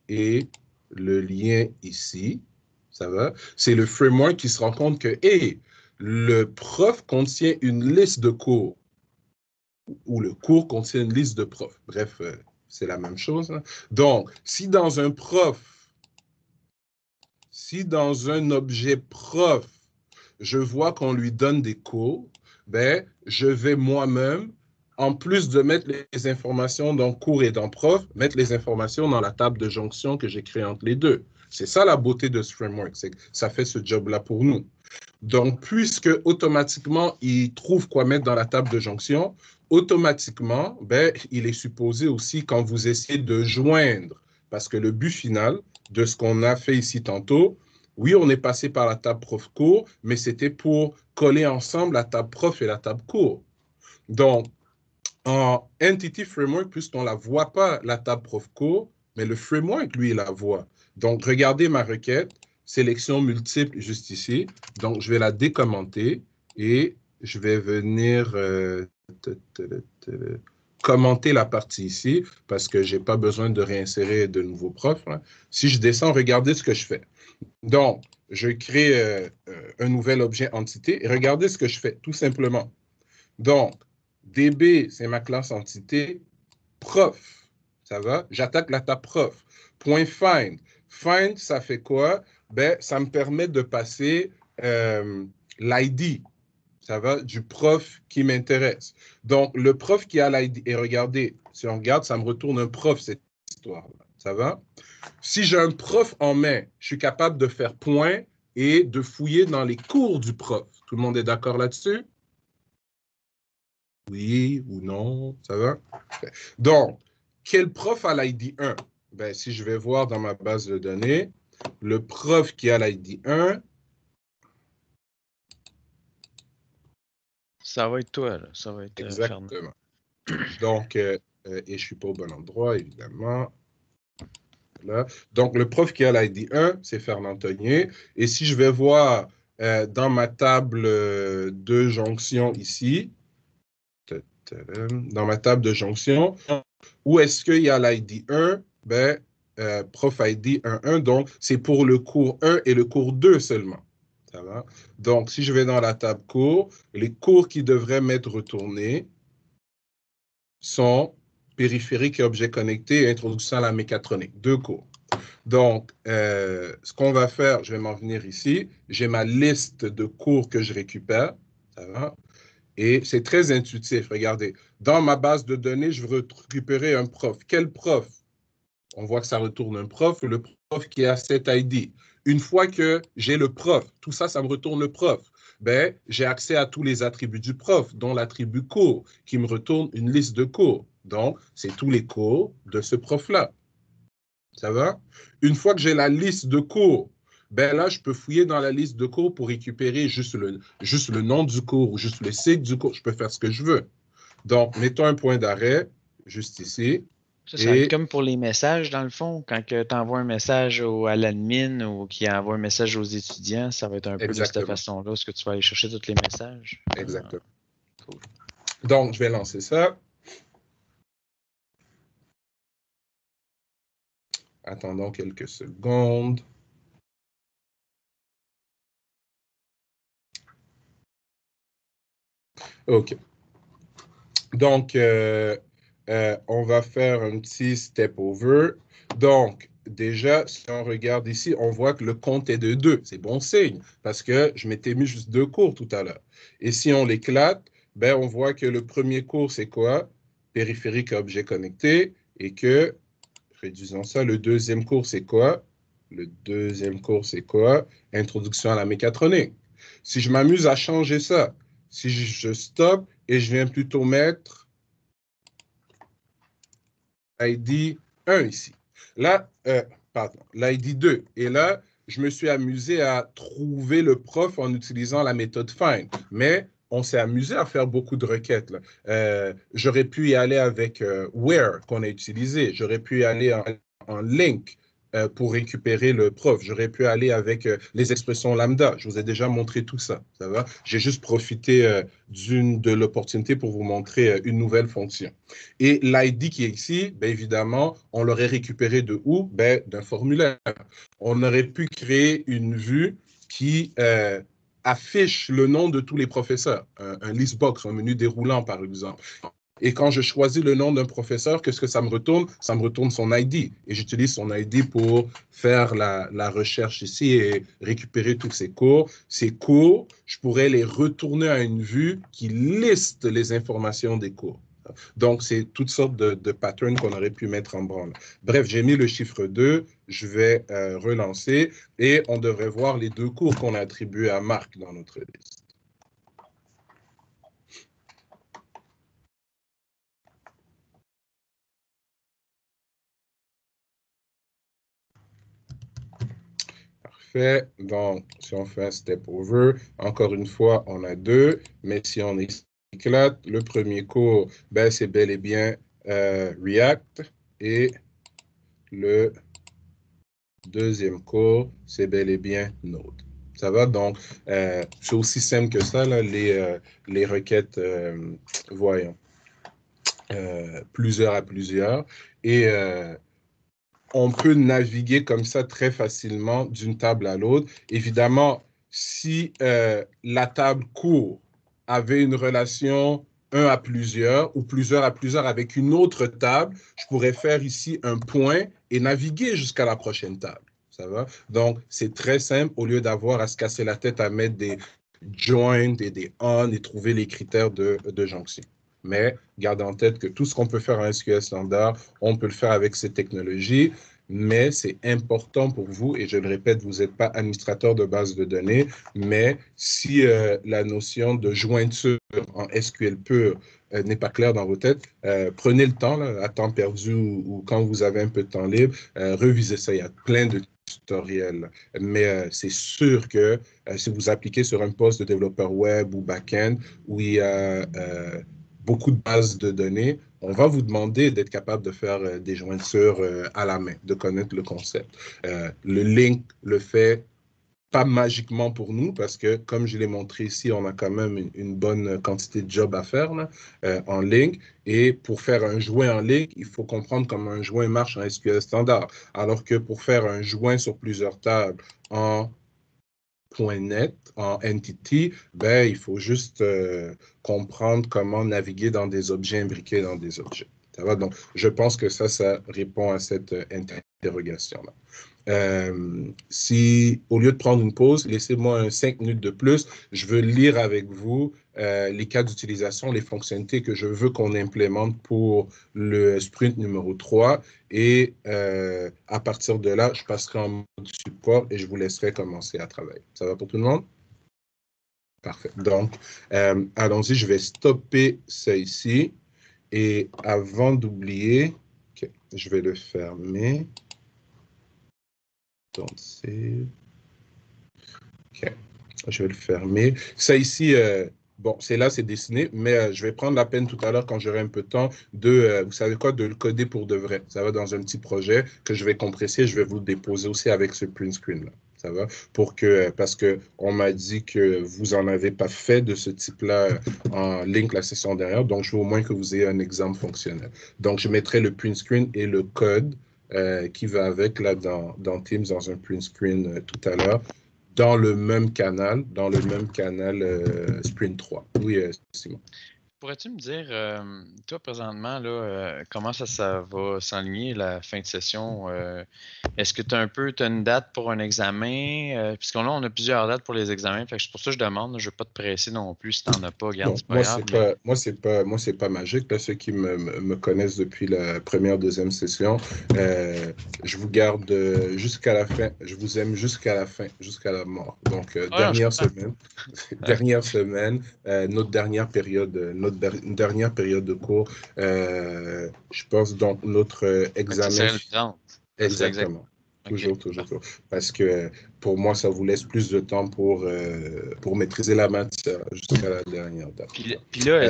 [SPEAKER 1] et le lien ici, ça va? C'est le framework qui se rend compte que, hey, le prof contient une liste de cours ou le cours contient une liste de profs. Bref, c'est la même chose. Hein? Donc, si dans un objet prof, je vois qu'on lui donne des cours, ben, je vais moi-même, en plus de mettre les informations dans cours et dans prof, mettre les informations dans la table de jonction que j'ai créée entre les deux. C'est ça la beauté de ce framework, c'est que ça fait ce job-là pour nous. Donc, puisque automatiquement, il trouve quoi mettre dans la table de jonction, automatiquement, ben, il est supposé aussi, quand vous essayez de joindre, parce que le but final de ce qu'on a fait ici tantôt, oui, on est passé par la table prof cours, mais c'était pour coller ensemble la table prof et la table cours. Donc, en Entity Framework, puisqu'on ne la voit pas, la table prof cours, mais le framework, lui, il la voit. Donc, regardez ma requête, sélection multiple juste ici. Donc, je vais la décommenter et je vais venir commenter la partie ici parce que je n'ai pas besoin de réinsérer de nouveaux profs. Hein. Si je descends, regardez ce que je fais. Donc, je crée un nouvel objet entité et regardez ce que je fais, tout simplement. Donc, DB, c'est ma classe entité, prof, ça va? J'attaque la table prof. Point find. Find, ça fait quoi? Ben, ça me permet de passer l'ID, ça va, du prof qui m'intéresse. Donc, le prof qui a l'ID, et regardez, si on regarde, ça me retourne un prof, cette histoire-là, ça va? Si j'ai un prof en main, je suis capable de faire point et de fouiller dans les cours du prof. Tout le monde est d'accord là-dessus? Oui ou non, ça va? Donc, quel prof a l'ID 1? Ben, si je vais voir dans ma base de données, le prof qui a l'ID 1,
[SPEAKER 4] Ça va être toi, là. Ça va être
[SPEAKER 1] exactement. Donc, et je ne suis pas au bon endroit, évidemment. Là. Donc, le prof qui a l'ID 1, c'est Fernand Tognier. Et si je vais voir dans ma table de jonction ici, dans ma table de jonction, où est-ce qu'il y a l'ID 1? Ben, prof ID 1.1, donc c'est pour le cours 1 et le cours 2 seulement. Ça va? Donc, si je vais dans la table cours, les cours qui devraient m'être retournés sont périphérique et objet connecté et introduction à la mécatronique. 2 cours. Donc, ce qu'on va faire, je vais m'en venir ici. J'ai ma liste de cours que je récupère. Ça va? Et c'est très intuitif. Regardez, dans ma base de données, je veux récupérer un prof. Quel prof? On voit que ça retourne un prof, le prof qui a cet ID. Une fois que j'ai le prof, tout ça, ça me retourne le prof. Ben, j'ai accès à tous les attributs du prof, dont l'attribut cours, qui me retourne une liste de cours. Donc, c'est tous les cours de ce prof-là. Ça va? Une fois que j'ai la liste de cours, ben là, je peux fouiller dans la liste de cours pour récupérer juste le nom du cours ou juste le cycle du cours. Je peux faire ce que je veux. Donc, mettons un point d'arrêt juste ici.
[SPEAKER 4] Ça va être comme pour les messages, dans le fond. Quand tu envoies un message à l'admin ou qui envoie un message aux étudiants, ça va être un peu de cette façon-là, ce que tu vas aller chercher tous les messages.
[SPEAKER 1] Exactement. Cool. Donc, je vais lancer ça. Attendons quelques secondes. OK. Donc, on va faire un petit step over. Donc, déjà, si on regarde ici, on voit que le compte est de 2. C'est bon signe parce que je m'étais mis juste 2 cours tout à l'heure. Et si on l'éclate, ben, on voit que le premier cours, c'est quoi? Périphérique à objet connecté. Et que, réduisons ça, le deuxième cours, c'est quoi? Le deuxième cours, c'est quoi? Introduction à la mécatronique. Si je m'amuse à changer ça, si je stoppe et je viens plutôt mettre ID 1 ici. Là, pardon, l'ID 2. Et là, je me suis amusé à trouver le prof en utilisant la méthode find. Mais on s'est amusé à faire beaucoup de requêtes. J'aurais pu y aller avec where qu'on a utilisé. J'aurais pu y aller en link pour récupérer le prof. J'aurais pu aller avec les expressions lambda. Je vous ai déjà montré tout ça. Ça va? J'ai juste profité de l'opportunité pour vous montrer une nouvelle fonction. Et l'ID qui est ici, bien évidemment, on l'aurait récupéré de où? Ben, d'un formulaire. On aurait pu créer une vue qui affiche le nom de tous les professeurs, un list box, un menu déroulant, par exemple. Et quand je choisis le nom d'un professeur, qu'est-ce que ça me retourne? Ça me retourne son ID. Et j'utilise son ID pour faire la recherche ici et récupérer tous ces cours. Ces cours, je pourrais les retourner à une vue qui liste les informations des cours. Donc, c'est toutes sortes de patterns qu'on aurait pu mettre en branle. Bref, j'ai mis le chiffre 2, je vais relancer et on devrait voir les 2 cours qu'on a attribués à Marc dans notre liste. Parfait. Donc, si on fait un step over, encore une fois, on a 2, mais si on éclate, le premier cours, ben, c'est bel et bien React et le deuxième cours, c'est bel et bien Node. Ça va? Donc, c'est aussi simple que ça, là, les requêtes, voyons, plusieurs à plusieurs. Et on peut naviguer comme ça très facilement d'une table à l'autre. Évidemment, si la table court avait une relation 1 à plusieurs ou plusieurs à plusieurs avec une autre table, je pourrais faire ici un point et naviguer jusqu'à la prochaine table. Ça va? Donc, c'est très simple au lieu d'avoir à se casser la tête à mettre des joins et des on et trouver les critères de jonction. Mais garde en tête que tout ce qu'on peut faire en SQL standard, on peut le faire avec ces technologies, mais c'est important pour vous, et je le répète, vous n'êtes pas administrateur de base de données, mais si la notion de jointure en SQL pur n'est pas claire dans vos têtes, prenez le temps, là, à temps perdu ou quand vous avez un peu de temps libre, revisez ça. Il y a plein de tutoriels. Mais c'est sûr que si vous appliquez sur un poste de développeur web ou back-end où il y a beaucoup de bases de données, on va vous demander d'être capable de faire des jointures à la main, de connaître le concept. Le link le fait pas magiquement pour nous, parce que, comme je l'ai montré ici, on a quand même une bonne quantité de job à faire là, en ligne. Et pour faire un joint en ligne, il faut comprendre comment un joint marche en SQL standard. Alors que pour faire un joint sur plusieurs tables en .NET, en Entity, ben, il faut juste comprendre comment naviguer dans des objets imbriqués dans des objets. Ça va? Donc, je pense que ça répond à cette interrogation-là. Si, au lieu de prendre une pause, laissez-moi 5 minutes de plus. Je veux lire avec vous les cas d'utilisation, les fonctionnalités que je veux qu'on implémente pour le sprint numéro 3. Et à partir de là, je passerai en mode support et je vous laisserai commencer à travailler. Ça va pour tout le monde? Parfait. Donc, allons-y. Je vais stopper ça ici. Et avant d'oublier, okay, je vais le fermer. Donc, c'est... OK. Je vais le fermer. Ça ici, bon, c'est là, c'est dessiné, mais je vais prendre la peine tout à l'heure, quand j'aurai un peu de temps, de, vous savez quoi, de le coder pour de vrai. Ça va dans un petit projet que je vais compresser. Je vais vous le déposer aussi avec ce print screen-là. Ça va? Pour que, parce qu'on m'a dit que vous n'en avez pas fait de ce type-là en link la session dernière. Donc, je veux au moins que vous ayez un exemple fonctionnel. Donc, je mettrai le print screen et le code qui va avec là dans Teams, dans un print screen tout à l'heure, dans le même canal Sprint 3. Oui, Simon.
[SPEAKER 4] Pourrais-tu me dire, toi, présentement, là, comment ça va s'enligner la fin de session? Est-ce que tu as une date pour un examen? Puisqu'on on a plusieurs dates pour les examens, fait que c'est pour ça que je demande. Je ne veux pas te presser non plus si tu n'en as pas. Regarde, c'est pas grave.
[SPEAKER 1] Moi, c'est pas magique. Là, ceux qui me connaissent depuis la première, deuxième session, je vous garde jusqu'à la fin. Je vous aime jusqu'à la fin, jusqu'à la mort. Donc, dernière semaine, notre dernière période, une dernière période de cours. Je pense donc notre examen.
[SPEAKER 4] C'est le 30.
[SPEAKER 1] Exactement. Toujours. Parce que pour moi, ça vous laisse plus de temps pour maîtriser la matière jusqu'à la dernière date.
[SPEAKER 4] Puis là,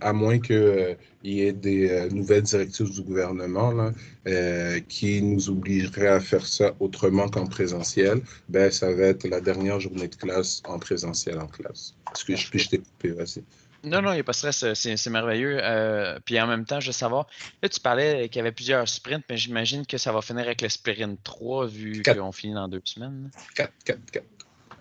[SPEAKER 1] à moins que il y ait des nouvelles directives du gouvernement là, qui nous obligeraient à faire ça autrement qu'en présentiel, ben ça va être la dernière journée de classe en présentiel en classe. Est-ce que je t'ai coupé, vas-y.
[SPEAKER 4] Non, il n'y a pas de stress, c'est merveilleux. Puis en même temps, je veux savoir, là, tu parlais qu'il y avait plusieurs sprints, mais j'imagine que ça va finir avec le sprint 3 vu qu'on finit dans 2 semaines.
[SPEAKER 1] 4.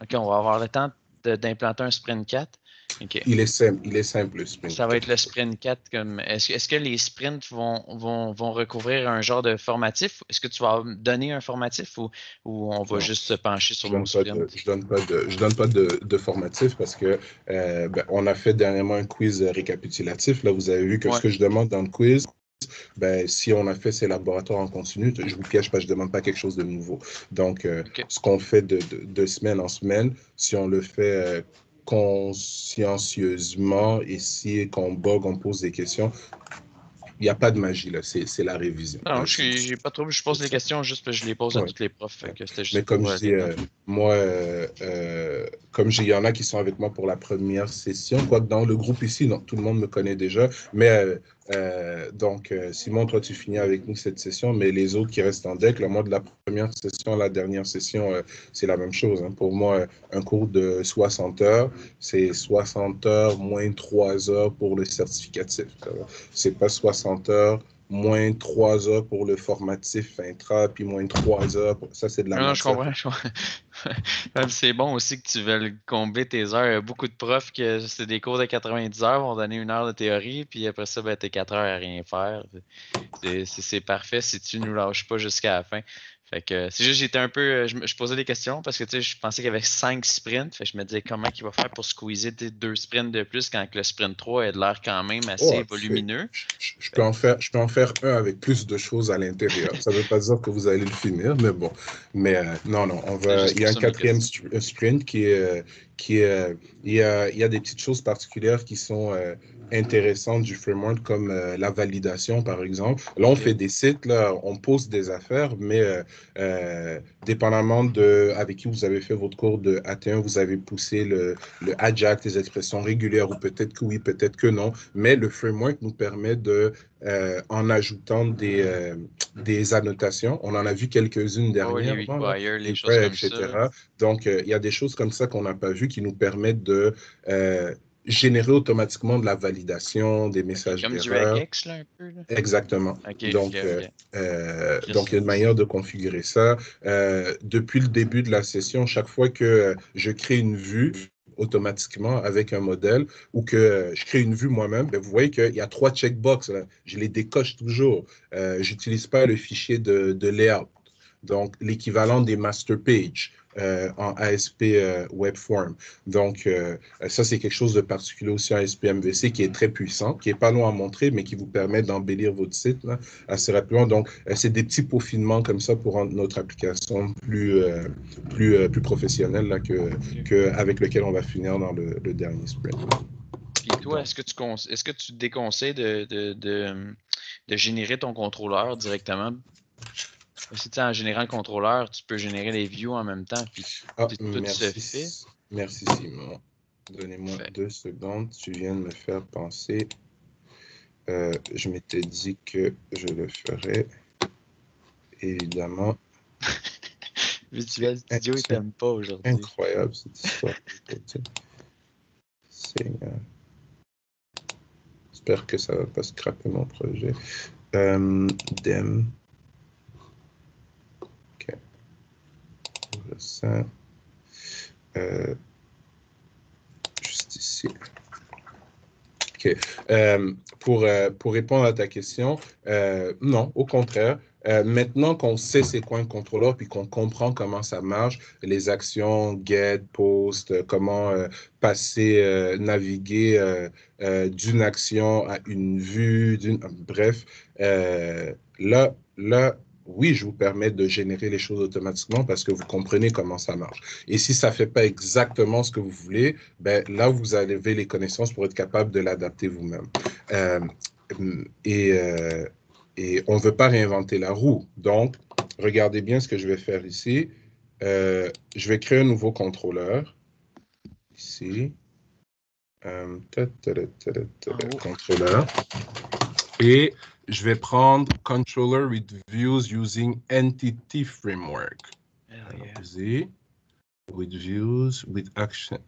[SPEAKER 4] OK, on va avoir le temps d'implanter un sprint 4. Okay.
[SPEAKER 1] Il est simple le sprint.
[SPEAKER 4] Ça va être le sprint 4. Est-ce que les sprints vont recouvrir un genre de formatif? Est-ce que tu vas donner un formatif ou on va juste se pencher sur nos sprints?
[SPEAKER 1] Je donne pas de formatif parce que on a fait dernièrement un quiz récapitulatif. Là, vous avez vu que ce que je demande dans le quiz, si on a fait ces laboratoires en continu, je vous piège pas, je demande pas quelque chose de nouveau. Donc, ce qu'on fait de semaine en semaine, si on le fait consciencieusement et si qu'on bug, on pose des questions, il n'y a pas de magie là, c'est la révision.
[SPEAKER 4] Non, j'ai pas trop. Je pose des questions juste parce que je les pose à tous les profs.
[SPEAKER 1] Mais comme je dis, moi, comme il y en a qui sont avec moi pour la première session, quoique dans le groupe ici, non, tout le monde me connaît déjà. Mais donc, Simon, toi, tu finis avec nous cette session, mais les autres qui restent en deck, le mois de la première session à la dernière session, c'est la même chose. Hein. Pour moi, un cours de 60 heures, c'est 60 heures moins 3 heures pour le certificatif. C'est pas 60 heures moins 3 heures pour le formatif intra, puis moins 3 heures. Ça, c'est de la matière.
[SPEAKER 4] Je comprends. C'est bon aussi que tu veuilles combler tes heures. Il y a beaucoup de profs que c'est des cours de 90 heures, vont donner 1 heure de théorie, puis après ça, t'es 4 heures à rien faire. C'est parfait si tu ne nous lâches pas jusqu'à la fin. Fait que c'est juste, j'étais un peu. Je posais des questions parce que je pensais qu'il y avait 5 sprints. Fait que je me disais comment il va faire pour squeezer 2 sprints de plus quand le sprint 3 a de l'air quand même assez volumineux.
[SPEAKER 1] Je peux en faire un avec plus de choses à l'intérieur. Ça ne veut pas dire que vous allez le finir, mais bon. Mais non, il y a un 4e sprint qui est. Il y a des petites choses particulières qui sont intéressantes du framework, comme la validation, par exemple. Là, on fait des sites, là, on pose des affaires, mais dépendamment de avec qui vous avez fait votre cours de AT1, vous avez poussé le AJAX, les expressions régulières, ou peut-être que oui, peut-être que non. Mais le framework nous permet de, en ajoutant des annotations, on en a vu quelques-unes dernièrement,
[SPEAKER 4] les choses comme
[SPEAKER 1] etc.
[SPEAKER 4] Ça.
[SPEAKER 1] Donc, il y a des choses comme ça qu'on n'a pas vues qui nous permettent de générer automatiquement de la validation, des messages
[SPEAKER 4] d'erreur. Comme
[SPEAKER 1] d'erreur.
[SPEAKER 4] du regex, là, un peu? Là?
[SPEAKER 1] Exactement. Donc,
[SPEAKER 4] okay.
[SPEAKER 1] Donc, il y a une manière de configurer ça. Depuis le début de la session, chaque fois que je crée une vue, automatiquement avec un modèle ou que je crée une vue moi-même, vous voyez qu'il y a 3 checkbox. Là. Je les décoche toujours. Je n'utilise pas le fichier de layout. Donc, l'équivalent des master pages en ASP Webform. Donc, ça, c'est quelque chose de particulier aussi en ASP MVC qui est très puissant, qui n'est pas long à montrer, mais qui vous permet d'embellir votre site là, assez rapidement. Donc, c'est des petits peaufinements comme ça pour rendre notre application plus professionnelle là, avec lequel on va finir dans le dernier sprint.
[SPEAKER 4] Et toi, est-ce que tu déconseilles de générer ton contrôleur directement? Si tu en générant le contrôleur, tu peux générer les views en même temps, puis tout se fait.
[SPEAKER 1] Merci Simon. Donnez-moi 2 secondes. Tu viens de me faire penser. Je m'étais dit que je le ferais. Évidemment.
[SPEAKER 4] Visual Studio, il t'aime pas aujourd'hui.
[SPEAKER 1] Incroyable cette histoire. J'espère que ça ne va pas scraper mon projet. Dem. OK. Ça. Juste ici. OK. Pour répondre à ta question, non, au contraire. Maintenant qu'on sait c'est quoi un contrôleur puis qu'on comprend comment ça marche, les actions, get, post, comment passer, naviguer d'une action à une vue, bref, là, oui, je vous permets de générer les choses automatiquement parce que vous comprenez comment ça marche. Et si ça ne fait pas exactement ce que vous voulez, là, vous avez les connaissances pour être capable de l'adapter vous-même. Et on ne veut pas réinventer la roue. Donc, regardez bien ce que je vais faire ici. Je vais créer un nouveau contrôleur. Ici. Contrôleur. Et je vais prendre Controller with Views using Entity Framework. Allons-y. With Views, with Action.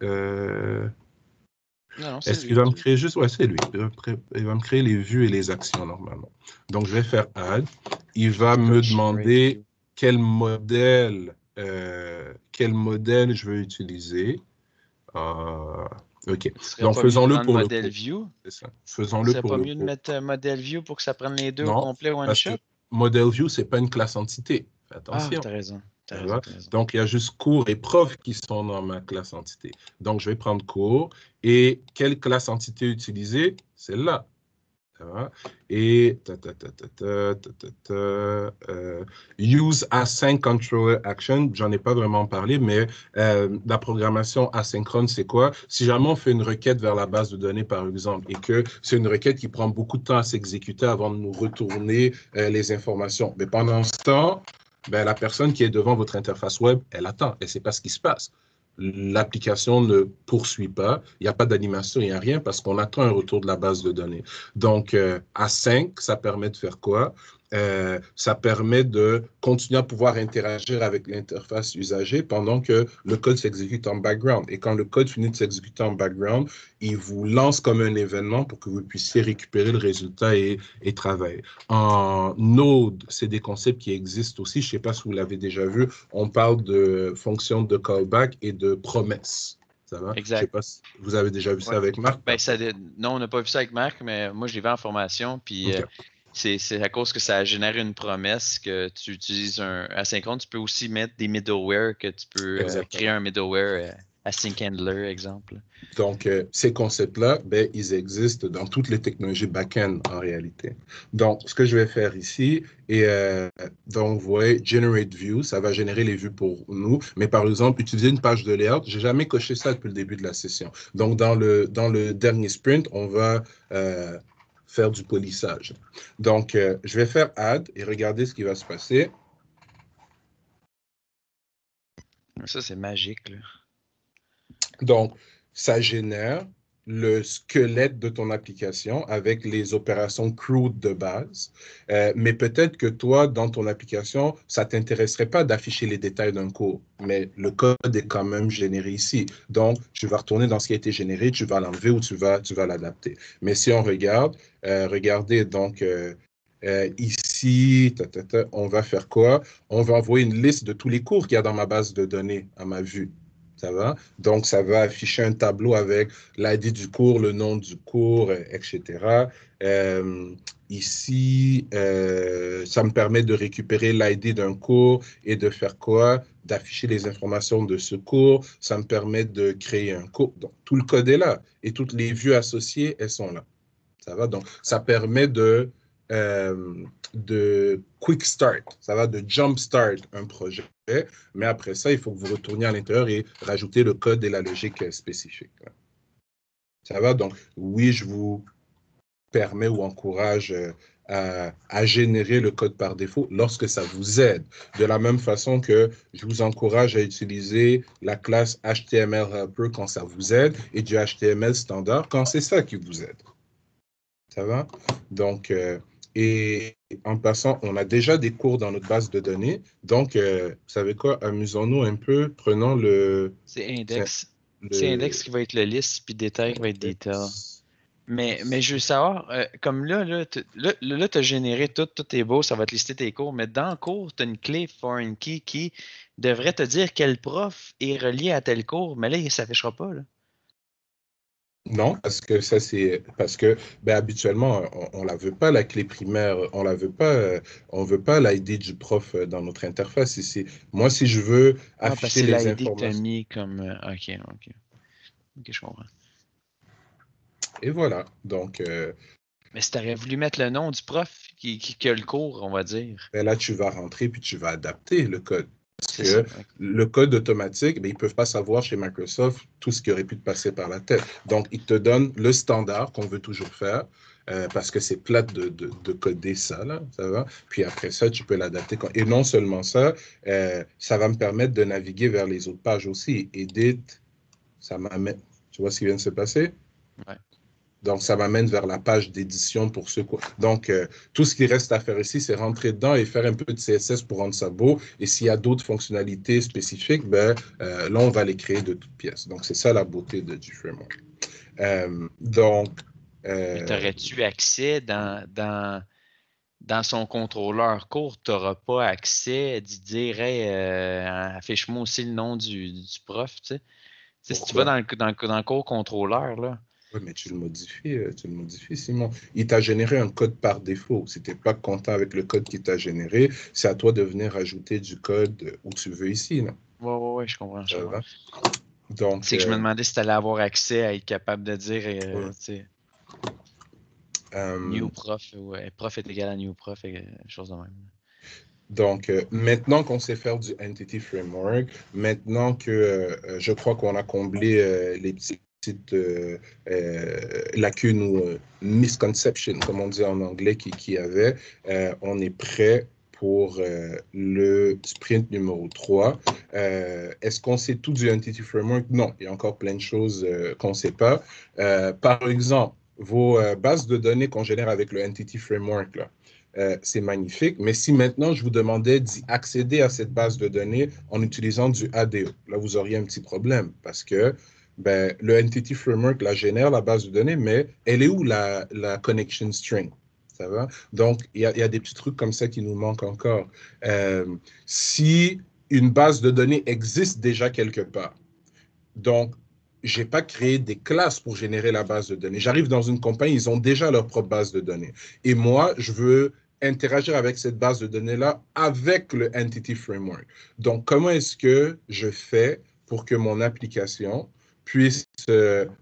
[SPEAKER 4] Non,
[SPEAKER 1] Est-ce qu'il va me créer juste... Ouais, c'est lui. Il va me créer les vues et les actions normalement. Donc, je vais faire Add. Il va me demander quel modèle je veux utiliser. OK. Donc, faisons-le pour le
[SPEAKER 4] modèle view.
[SPEAKER 1] C'est ça. Faisons-le pour
[SPEAKER 4] pas
[SPEAKER 1] le
[SPEAKER 4] mieux de mettre modèle view pour que ça prenne les deux
[SPEAKER 1] non,
[SPEAKER 4] au complet one
[SPEAKER 1] parce
[SPEAKER 4] shot?
[SPEAKER 1] Que model view, c'est pas une classe entité. Fais attention.
[SPEAKER 4] Ah, t'as raison.
[SPEAKER 1] Donc, il y a juste cours et prof qui sont dans ma classe entité. Donc, je vais prendre cours. Et quelle classe entité utiliser? Celle-là. Et use async controller action, j'en ai pas vraiment parlé, mais la programmation asynchrone, c'est quoi? Si jamais on fait une requête vers la base de données, par exemple, et que c'est une requête qui prend beaucoup de temps à s'exécuter avant de nous retourner les informations, mais pendant ce temps, ben, la personne qui est devant votre interface web, elle attend, elle ne sait pas ce qui se passe. L'application ne poursuit pas, il n'y a pas d'animation, il n'y a rien parce qu'on attend un retour de la base de données. Donc, A5, ça permet de faire quoi? Ça permet de continuer à pouvoir interagir avec l'interface usagée pendant que le code s'exécute en background. Et quand le code finit de s'exécuter en background, il vous lance comme un événement pour que vous puissiez récupérer le résultat et travailler. En Node, c'est des concepts qui existent aussi. Je ne sais pas si vous l'avez déjà vu. On parle de fonctions de callback et de promesses. Ça va?
[SPEAKER 4] Exact.
[SPEAKER 1] Je sais pas si vous avez déjà vu ça avec Marc.
[SPEAKER 4] Ben, non, on n'a pas vu ça avec Marc, mais moi, je l'ai vu en formation. Puis c'est à cause que ça a généré une promesse que tu utilises un asynchrone. Tu peux aussi mettre des middleware que tu peux créer un middleware async handler, exemple.
[SPEAKER 1] Donc, ces concepts-là, ben, ils existent dans toutes les technologies back-end en réalité. Donc, ce que je vais faire ici, et donc, vous voyez, Generate View, ça va générer les vues pour nous. Mais par exemple, utiliser une page de layout, j'ai jamais coché ça depuis le début de la session. Donc, dans le dernier sprint, on va faire du polissage. Donc, je vais faire Add et regarder ce qui va se passer.
[SPEAKER 4] Ça, c'est magique, là.
[SPEAKER 1] Donc, ça génère le squelette de ton application avec les opérations crude de base. Mais peut-être que toi, dans ton application, ça ne t'intéresserait pas d'afficher les détails d'un cours, mais le code est quand même généré ici. Donc, tu vas retourner dans ce qui a été généré, tu vas l'enlever ou tu vas l'adapter. Mais si on regarde, regardez donc ici, on va faire quoi? On va envoyer une liste de tous les cours qu'il y a dans ma base de données à ma vue. Ça va? Donc, ça va afficher un tableau avec l'ID du cours, le nom du cours, etc. Ici, ça me permet de récupérer l'ID d'un cours et de faire quoi? D'afficher les informations de ce cours. Ça me permet de créer un cours. Donc, tout le code est là et toutes les vues associées, elles sont là. Ça va? Donc, ça permet de quick start, ça va de jump start un projet, mais après ça, il faut que vous retourniez à l'intérieur et rajouter le code et la logique spécifique. Ça va? Donc, oui, je vous permets ou encourage à générer le code par défaut lorsque ça vous aide. De la même façon que je vous encourage à utiliser la classe HTML Helper quand ça vous aide et du HTML standard quand c'est ça qui vous aide. Ça va? Donc, et en passant, on a déjà des cours dans notre base de données. Donc, vous savez quoi? Amusons-nous un peu. Prenons le...
[SPEAKER 4] C'est index. C'est index qui va être le list, puis détail qui va être detail. Mais je veux savoir, comme là, tu as généré tout est beau, ça va te lister tes cours, mais dans le cours, tu as une clé foreign key qui devrait te dire quel prof est relié à tel cours, mais là, il ne s'affichera pas, là.
[SPEAKER 1] Non, parce que ça c'est parce que ben, habituellement on la veut pas la clé primaire, on la veut pas, on veut pas l'ID du prof dans notre interface ici. Moi, si je veux afficher les
[SPEAKER 4] informations. C'est l'ID que tu as mis comme ok, je comprends.
[SPEAKER 1] Et voilà. Donc
[SPEAKER 4] mais si tu aurais voulu mettre le nom du prof qui a le cours, on va dire.
[SPEAKER 1] Ben là, tu vas rentrer puis tu vas adapter le code. que le code automatique, ben, ils ne peuvent pas savoir chez Microsoft tout ce qui aurait pu te passer par la tête. Donc, ils te donnent le standard qu'on veut toujours faire, parce que c'est plate de coder ça, là, ça va. Puis après ça, tu peux l'adapter. Et non seulement ça, ça va me permettre de naviguer vers les autres pages aussi. Edit, ça m'amène... Tu vois ce qui vient de se passer?
[SPEAKER 4] Ouais.
[SPEAKER 1] Donc, ça m'amène vers la page d'édition pour ceux... Donc, tout ce qui reste à faire ici, c'est rentrer dedans et faire un peu de CSS pour rendre ça beau. Et s'il y a d'autres fonctionnalités spécifiques, ben, là, on va les créer de toutes pièces. Donc, c'est ça la beauté du framework.
[SPEAKER 4] T'aurais-tu accès dans son contrôleur court, tu n'auras pas accès d'y dire hey, affiche-moi aussi le nom du prof, tu sais. Si tu vas dans le cours contrôleur, là.
[SPEAKER 1] Oui, mais tu le modifies, Simon. Il t'a généré un code par défaut. Si tu n'es pas content avec le code qu'il t'a généré, c'est à toi de venir ajouter du code où tu veux ici, non?
[SPEAKER 4] Oui, je comprends.
[SPEAKER 1] Donc,
[SPEAKER 4] c'est que je me demandais si tu allais avoir accès à être capable de dire, tu sais, new prof, ou prof est égal à new prof, chose de même.
[SPEAKER 1] Donc, maintenant qu'on sait faire du Entity Framework, maintenant que je crois qu'on a comblé les petites lacunes ou misconceptions, comme on dit en anglais, qu'il y avait, on est prêt pour le sprint numéro 3. Est-ce qu'on sait tout du Entity Framework? Non, il y a encore plein de choses qu'on ne sait pas. Par exemple, vos bases de données qu'on génère avec le Entity Framework, là, c'est magnifique, mais si maintenant je vous demandais d'y accéder à cette base de données en utilisant du ADO, là vous auriez un petit problème parce que ben, le Entity Framework la génère, la base de données, mais elle est où la connection string? Ça va? Donc, il y a des petits trucs comme ça qui nous manquent encore. Si une base de données existe déjà quelque part, donc, je n'ai pas créé des classes pour générer la base de données. J'arrive dans une compagnie, ils ont déjà leur propre base de données. Et moi, je veux interagir avec cette base de données-là avec le Entity Framework. Donc, comment est-ce que je fais pour que mon application puisse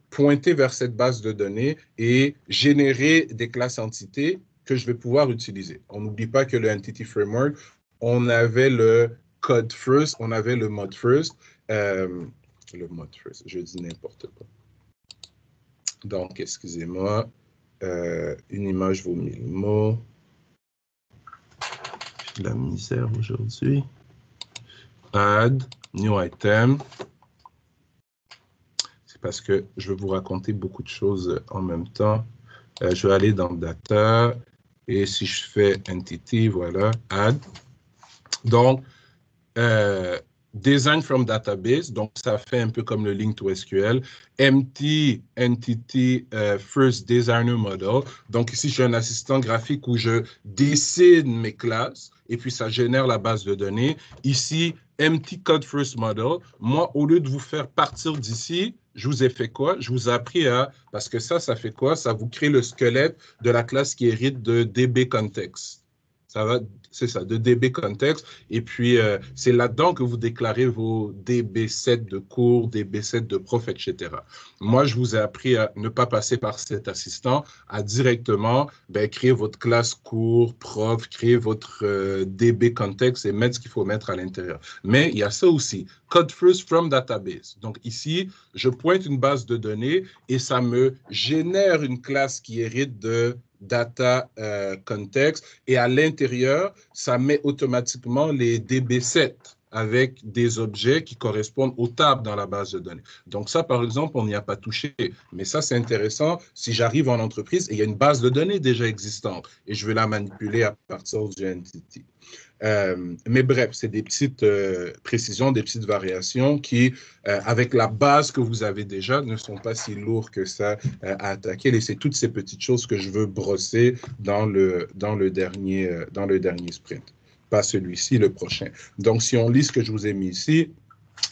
[SPEAKER 1] pointer vers cette base de données et générer des classes entités que je vais pouvoir utiliser? On n'oublie pas que le Entity Framework, on avait le code first, on avait le mode first. Le mode first, je dis n'importe quoi. Donc, excusez-moi, une image vaut 1000 mots. J'ai de la misère aujourd'hui. Add, new item. C'est parce que je veux vous raconter beaucoup de choses en même temps. Je vais aller dans data et si je fais entity, voilà, add. Donc, design from database, donc ça fait un peu comme le link to SQL. Empty entity first designer model. Donc ici, j'ai un assistant graphique où je dessine mes classes et puis ça génère la base de données. Ici, empty code first model. Moi, au lieu de vous faire partir d'ici, je vous ai fait quoi? Je vous ai appris à, parce que ça fait quoi? Ça vous crée le squelette de la classe qui hérite de DB context. Ça va, c'est ça, de DB context. Et puis, c'est là-dedans que vous déclarez vos DB7 de cours, DB7 de prof, etc. Moi, je vous ai appris à ne pas passer par cet assistant, à directement créer votre classe cours, prof, créer votre DB context et mettre ce qu'il faut mettre à l'intérieur. Mais il y a ça aussi, code first from database. Donc ici, je pointe une base de données et ça me génère une classe qui hérite de data context, et à l'intérieur, ça met automatiquement les DB7 avec des objets qui correspondent aux tables dans la base de données. Donc ça, par exemple, on n'y a pas touché. Mais ça, c'est intéressant si j'arrive en entreprise et il y a une base de données déjà existante et je veux la manipuler à partir du entity. Mais bref, c'est des petites précisions, des petites variations qui, avec la base que vous avez déjà, ne sont pas si lourds que ça à attaquer. Et c'est toutes ces petites choses que je veux brosser dans le dernier sprint. Pas celui-ci, le prochain. Donc, si on lit ce que je vous ai mis ici,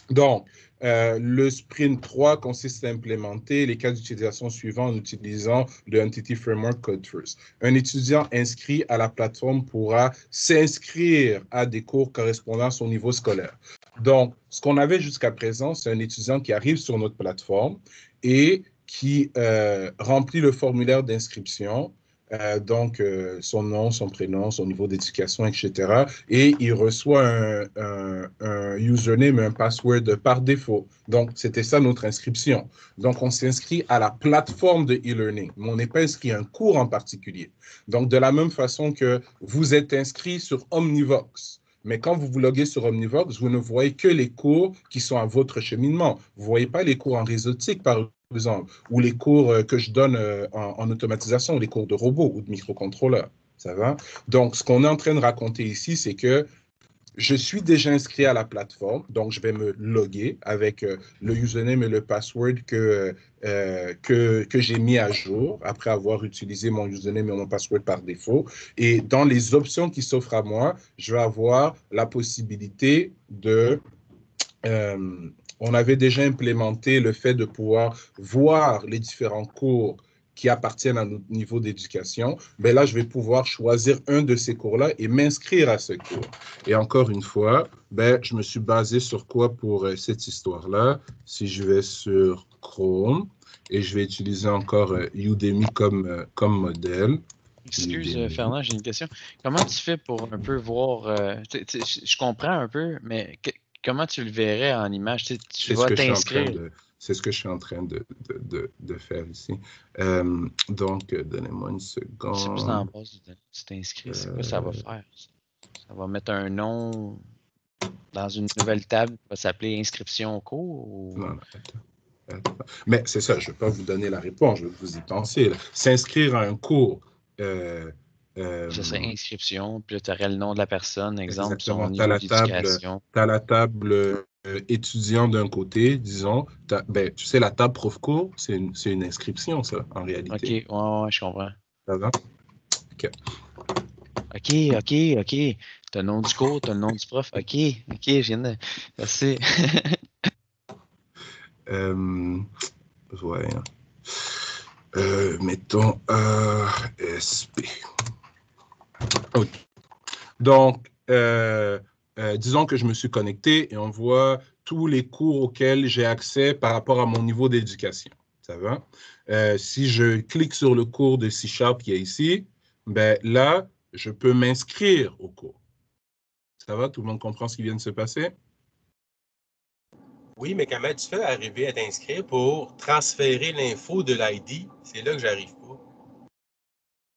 [SPEAKER 1] donc, le sprint 3 consiste à implémenter les cas d'utilisation suivants en utilisant le Entity Framework Code First. Un étudiant inscrit à la plateforme pourra s'inscrire à des cours correspondant à son niveau scolaire. Donc, ce qu'on avait jusqu'à présent, c'est un étudiant qui arrive sur notre plateforme et qui remplit le formulaire d'inscription. donc son nom, son prénom, son niveau d'éducation, etc. Et il reçoit un username et un password par défaut. Donc, c'était ça notre inscription. Donc, on s'inscrit à la plateforme de e-learning, mais on n'est pas inscrit à un cours en particulier. Donc, de la même façon que vous êtes inscrit sur Omnivox, mais quand vous vous loguez sur Omnivox, vous ne voyez que les cours qui sont à votre cheminement. Vous ne voyez pas les cours en réseautique, par exemple, ou les cours que je donne en automatisation, les cours de robots ou de microcontrôleurs. Ça va? Donc, ce qu'on est en train de raconter ici, c'est que je suis déjà inscrit à la plateforme, donc je vais me loguer avec le username et le password que j'ai mis à jour après avoir utilisé mon username et mon password par défaut. Et dans les options qui s'offrent à moi, je vais avoir la possibilité de... on avait déjà implémenté le fait de pouvoir voir les différents cours qui appartiennent à notre niveau d'éducation, mais là, je vais pouvoir choisir un de ces cours-là et m'inscrire à ce cours. Et encore une fois, je me suis basé sur quoi pour cette histoire-là? Si je vais sur Chrome, et je vais utiliser encore Udemy comme modèle.
[SPEAKER 4] Excuse, Fernand, j'ai une question. Comment tu fais pour un peu voir... je comprends un peu, mais comment tu le verrais en image? Tu vas t'inscrire.
[SPEAKER 1] C'est ce que je suis en train de faire ici. Donc, donnez-moi une seconde.
[SPEAKER 4] C'est plus dans la base de données. Tu t'inscris, c'est quoi ça va faire? Ça va mettre un nom dans une nouvelle table qui va s'appeler inscription au cours? Ou...
[SPEAKER 1] Non, attends. Mais c'est ça, je ne vais pas vous donner la réponse, je vais vous y penser. S'inscrire à un cours.
[SPEAKER 4] Ça serait inscription, puis tu aurais le nom de la personne, exemple, son
[SPEAKER 1] niveau
[SPEAKER 4] d'éducation.
[SPEAKER 1] Tu as la table étudiant d'un côté, disons. Tu sais, la table prof-cours, c'est une inscription, ça, en réalité.
[SPEAKER 4] OK, ouais, je comprends.
[SPEAKER 1] Ça va?
[SPEAKER 4] OK. T'as le nom du cours, t'as le nom du prof. OK, je viens de... Merci.
[SPEAKER 1] Voyons. Mettons ASP. Okay. Donc, disons que je me suis connecté et on voit tous les cours auxquels j'ai accès par rapport à mon niveau d'éducation. Ça va? Si je clique sur le cours de C# qui est ici, là, je peux m'inscrire au cours. Ça va? Tout le monde comprend ce qui vient de se passer?
[SPEAKER 5] Oui, mais comment tu fais arriver à t'inscrire pour transférer l'info de l'ID? C'est là que j'arrive pas.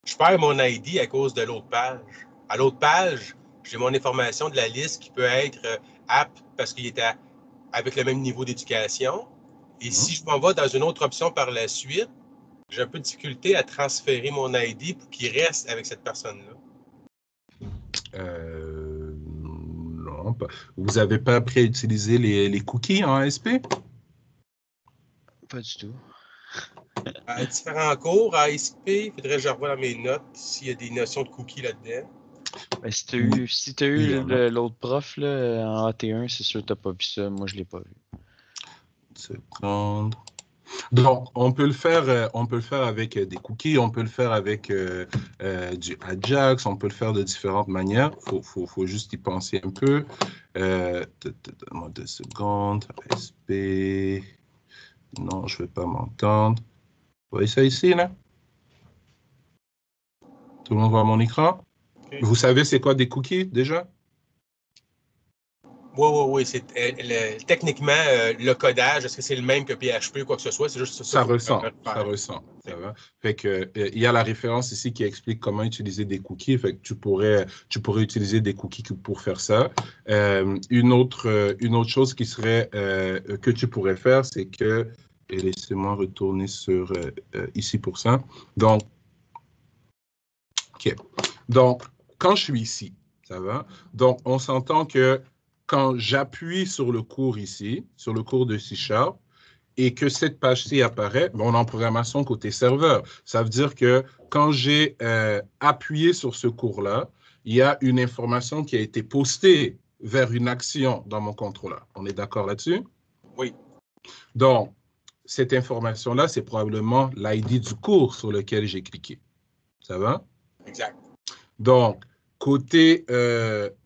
[SPEAKER 5] Je perds mon ID à cause de l'autre page. À l'autre page, j'ai mon information de la liste qui peut être apte parce qu'il était avec le même niveau d'éducation. Et si je m'en vais dans une autre option par la suite, j'ai un peu de difficulté à transférer mon ID pour qu'il reste avec cette personne-là.
[SPEAKER 1] Non, vous n'avez pas appris à utiliser les cookies en ASP?
[SPEAKER 4] Pas du tout.
[SPEAKER 5] À différents cours, à ASP, il faudrait que je revoie dans mes notes s'il y a des notions de cookies là-dedans.
[SPEAKER 4] Si tu as eu l'autre prof là, en AT1, c'est sûr que tu n'as pas vu ça. Moi, je ne l'ai pas vu.
[SPEAKER 1] Une seconde. Donc, on peut le faire avec des cookies, on peut le faire avec du Ajax, on peut le faire de différentes manières. Faut juste y penser un peu. Donne-moi 2 secondes. ASP. Non, je ne vais pas m'entendre. Vous voyez ça ici, là? Tout le monde voit mon écran? Okay. Vous savez c'est quoi des cookies, déjà?
[SPEAKER 5] Oui. Techniquement, le codage, est-ce que c'est le même que PHP ou quoi que ce soit? C'est juste ça.
[SPEAKER 1] Ça ressent. Ça va. Fait que, il y a la référence ici qui explique comment utiliser des cookies. Fait que tu pourrais utiliser des cookies pour faire ça. Une autre chose qui serait que tu pourrais faire, c'est que, et laissez-moi retourner sur ici pour ça. Donc, OK. Donc, quand je suis ici, ça va? Donc, on s'entend que quand j'appuie sur le cours ici, sur le cours de C#, et que cette page-ci apparaît, on est en programmation côté serveur. Ça veut dire que quand j'ai appuyé sur ce cours-là, il y a une information qui a été postée vers une action dans mon contrôleur. On est d'accord là-dessus?
[SPEAKER 5] Oui.
[SPEAKER 1] Donc, cette information-là, c'est probablement l'ID du cours sur lequel j'ai cliqué. Ça va?
[SPEAKER 5] Exact.
[SPEAKER 1] Donc, côté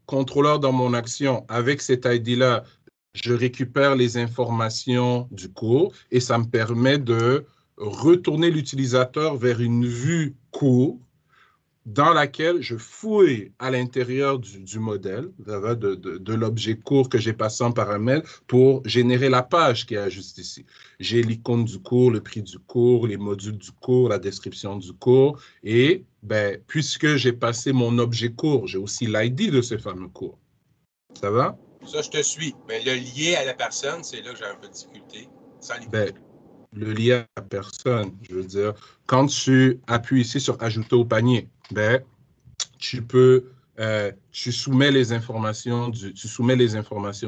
[SPEAKER 1] contrôleur dans mon action, avec cet ID-là, je récupère les informations du cours et ça me permet de retourner l'utilisateur vers une vue cours dans laquelle je fouille à l'intérieur du modèle, de l'objet cours que j'ai passé en paramètre pour générer la page qui est juste ici. J'ai l'icône du cours, le prix du cours, les modules du cours, la description du cours. Et ben, puisque j'ai passé mon objet cours, j'ai aussi l'ID de ce fameux cours. Ça va?
[SPEAKER 5] Ça, je te suis. Mais le lié à la personne, c'est là que j'ai un peu de difficulté.
[SPEAKER 1] Ben, le lien à personne, je veux dire, quand tu appuies ici sur ajouter au panier, ben, tu soumets les informations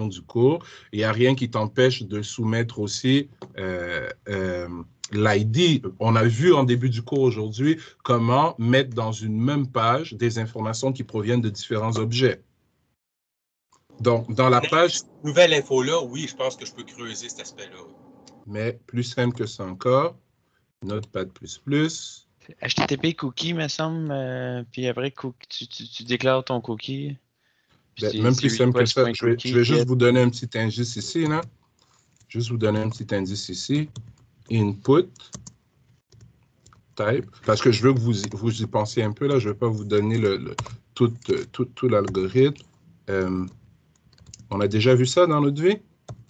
[SPEAKER 1] du cours. Il n'y a rien qui t'empêche de soumettre aussi l'ID. On a vu en début du cours aujourd'hui comment mettre dans une même page des informations qui proviennent de différents objets. Donc, dans la page...
[SPEAKER 5] Nouvelle info-là, oui, je pense que je peux creuser cet aspect-là.
[SPEAKER 1] Mais plus simple que ça encore, Notepad++.
[SPEAKER 4] HTTP cookie, me semble, puis après, tu déclares ton cookie.
[SPEAKER 1] Ben, même plus simple que ça, je vais juste vous donner un petit indice ici. Là. Juste vous donner un petit indice ici. Input, type, parce que je veux que vous y pensiez un peu. Là. Je ne vais pas vous donner tout l'algorithme. On a déjà vu ça dans notre vie?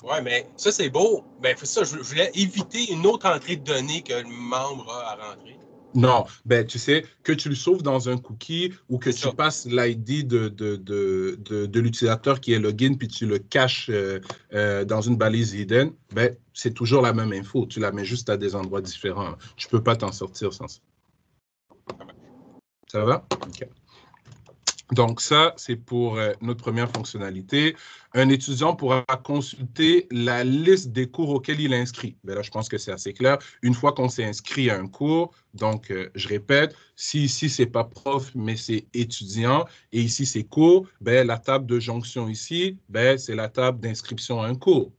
[SPEAKER 5] Oui, mais ça, c'est beau. Ben, ça, je voulais éviter une autre entrée de données que le membre a à rentrer.
[SPEAKER 1] Non, ben tu sais, que tu le sauves dans un cookie ou que tu passes l'ID de l'utilisateur qui est login puis tu le caches dans une balise hidden, ben c'est toujours la même info. Tu la mets juste à des endroits différents. Tu ne peux pas t'en sortir sans ça. Ça va? OK. Donc ça, c'est pour notre première fonctionnalité. Un étudiant pourra consulter la liste des cours auxquels il est inscrit. Bien là, je pense que c'est assez clair. Une fois qu'on s'est inscrit à un cours, donc je répète, si ici, ce n'est pas prof, mais c'est étudiant, et ici, c'est cours, bien, la table de jonction ici, bien, c'est la table d'inscription à un cours.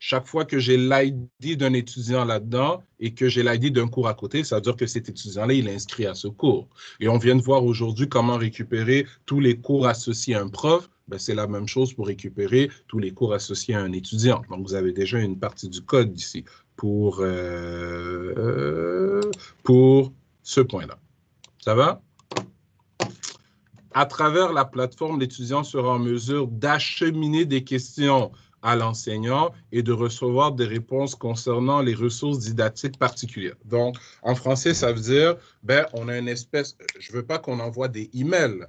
[SPEAKER 1] Chaque fois que j'ai l'ID d'un étudiant là-dedans et que j'ai l'ID d'un cours à côté, ça veut dire que cet étudiant-là, il est inscrit à ce cours. Et on vient de voir aujourd'hui comment récupérer tous les cours associés à un prof. Ben, c'est la même chose pour récupérer tous les cours associés à un étudiant. Donc, vous avez déjà une partie du code ici pour ce point-là. Ça va? À travers la plateforme, l'étudiant sera en mesure d'acheminer des questions à l'enseignant et de recevoir des réponses concernant les ressources didactiques particulières. Donc, en français, ça veut dire, ben, on a une espèce, je ne veux pas qu'on envoie des emails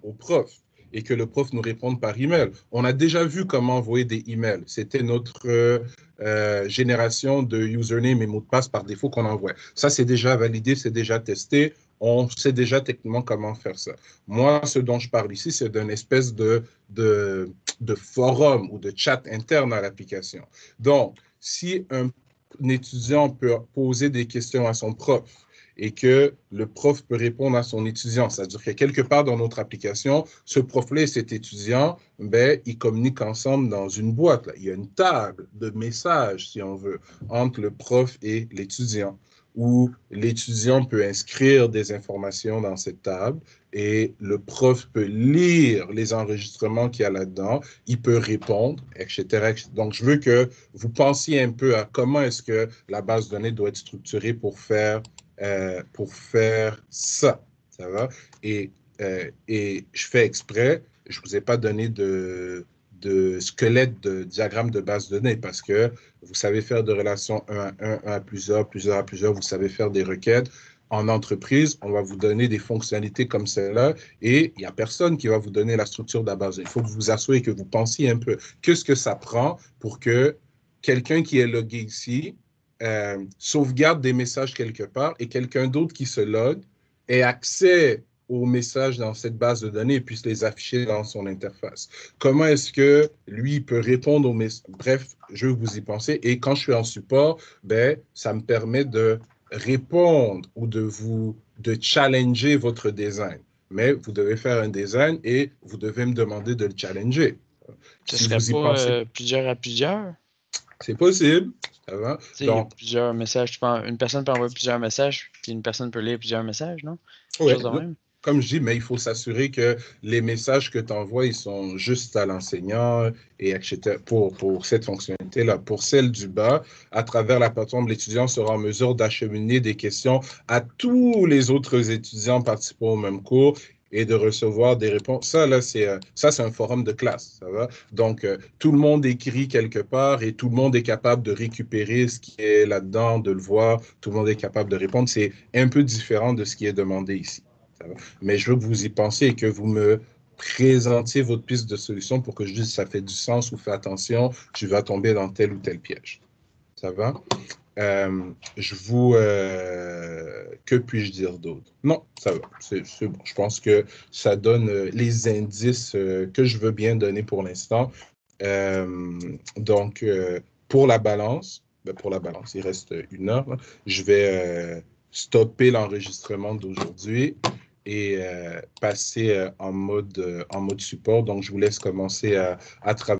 [SPEAKER 1] au prof et que le prof nous réponde par email. On a déjà vu comment envoyer des emails. C'était notre génération de username et mot de passe par défaut qu'on envoie. Ça, c'est déjà validé, c'est déjà testé. On sait déjà techniquement comment faire ça. Moi, ce dont je parle ici, c'est d'une espèce de forum ou de chat interne à l'application. Donc, si un étudiant peut poser des questions à son prof et que le prof peut répondre à son étudiant, c'est-à-dire que quelque part dans notre application, ce prof-là et cet étudiant, ben, ils communiquent ensemble dans une boîte. Là. Il y a une table de messages, si on veut, entre le prof et l'étudiant, où l'étudiant peut inscrire des informations dans cette table et le prof peut lire les enregistrements qu'il y a là-dedans, il peut répondre, etc., etc. Donc, je veux que vous pensiez un peu à comment est-ce que la base de données doit être structurée pour faire ça. Ça va? Et je fais exprès, je ne vous ai pas donné de squelette de diagramme de base de données parce que vous savez faire de relations 1 à 1, 1 à plusieurs, plusieurs à plusieurs, vous savez faire des requêtes. En entreprise, on va vous donner des fonctionnalités comme celle-là et il n'y a personne qui va vous donner la structure de la base. Il faut que vous vous asseyez que vous pensiez un peu. Qu'est-ce que ça prend pour que quelqu'un qui est logué ici sauvegarde des messages quelque part et quelqu'un d'autre qui se logue ait accès aux messages dans cette base de données et puisse les afficher dans son interface. Comment est-ce que lui peut répondre aux messages? Bref, je veux que vous y pensez. Et quand je suis en support, ben, ça me permet de répondre ou de challenger votre design. Mais vous devez faire un design et vous devez me demander de le challenger.
[SPEAKER 4] Ce serait pas plusieurs à plusieurs?
[SPEAKER 1] C'est possible. Ça va?
[SPEAKER 4] Donc, plusieurs messages. Une personne peut envoyer plusieurs messages, puis une personne peut lire plusieurs messages, non?
[SPEAKER 1] Oui. comme je dis, mais il faut s'assurer que les messages que tu envoies, ils sont juste à l'enseignant et etc. Pour cette fonctionnalité-là. Pour celle du bas, à travers la plateforme, l'étudiant sera en mesure d'acheminer des questions à tous les autres étudiants participant au même cours et de recevoir des réponses. Ça, là, c'est un forum de classe, ça va? Donc, tout le monde écrit quelque part et tout le monde est capable de récupérer ce qui est là-dedans, de le voir, tout le monde est capable de répondre. C'est un peu différent de ce qui est demandé ici. Ça va? Mais je veux que vous y pensiez et que vous me présentiez votre piste de solution pour que je dise ça fait du sens ou fais attention, tu vas tomber dans tel ou tel piège. Ça va? Que puis-je dire d'autre? Non, ça va. C'est bon. Je pense que ça donne les indices que je veux bien donner pour l'instant. Donc, pour la balance, il reste 1 heure. Là. Je vais stopper l'enregistrement d'aujourd'hui et passer en mode support. Donc, je vous laisse commencer à travailler.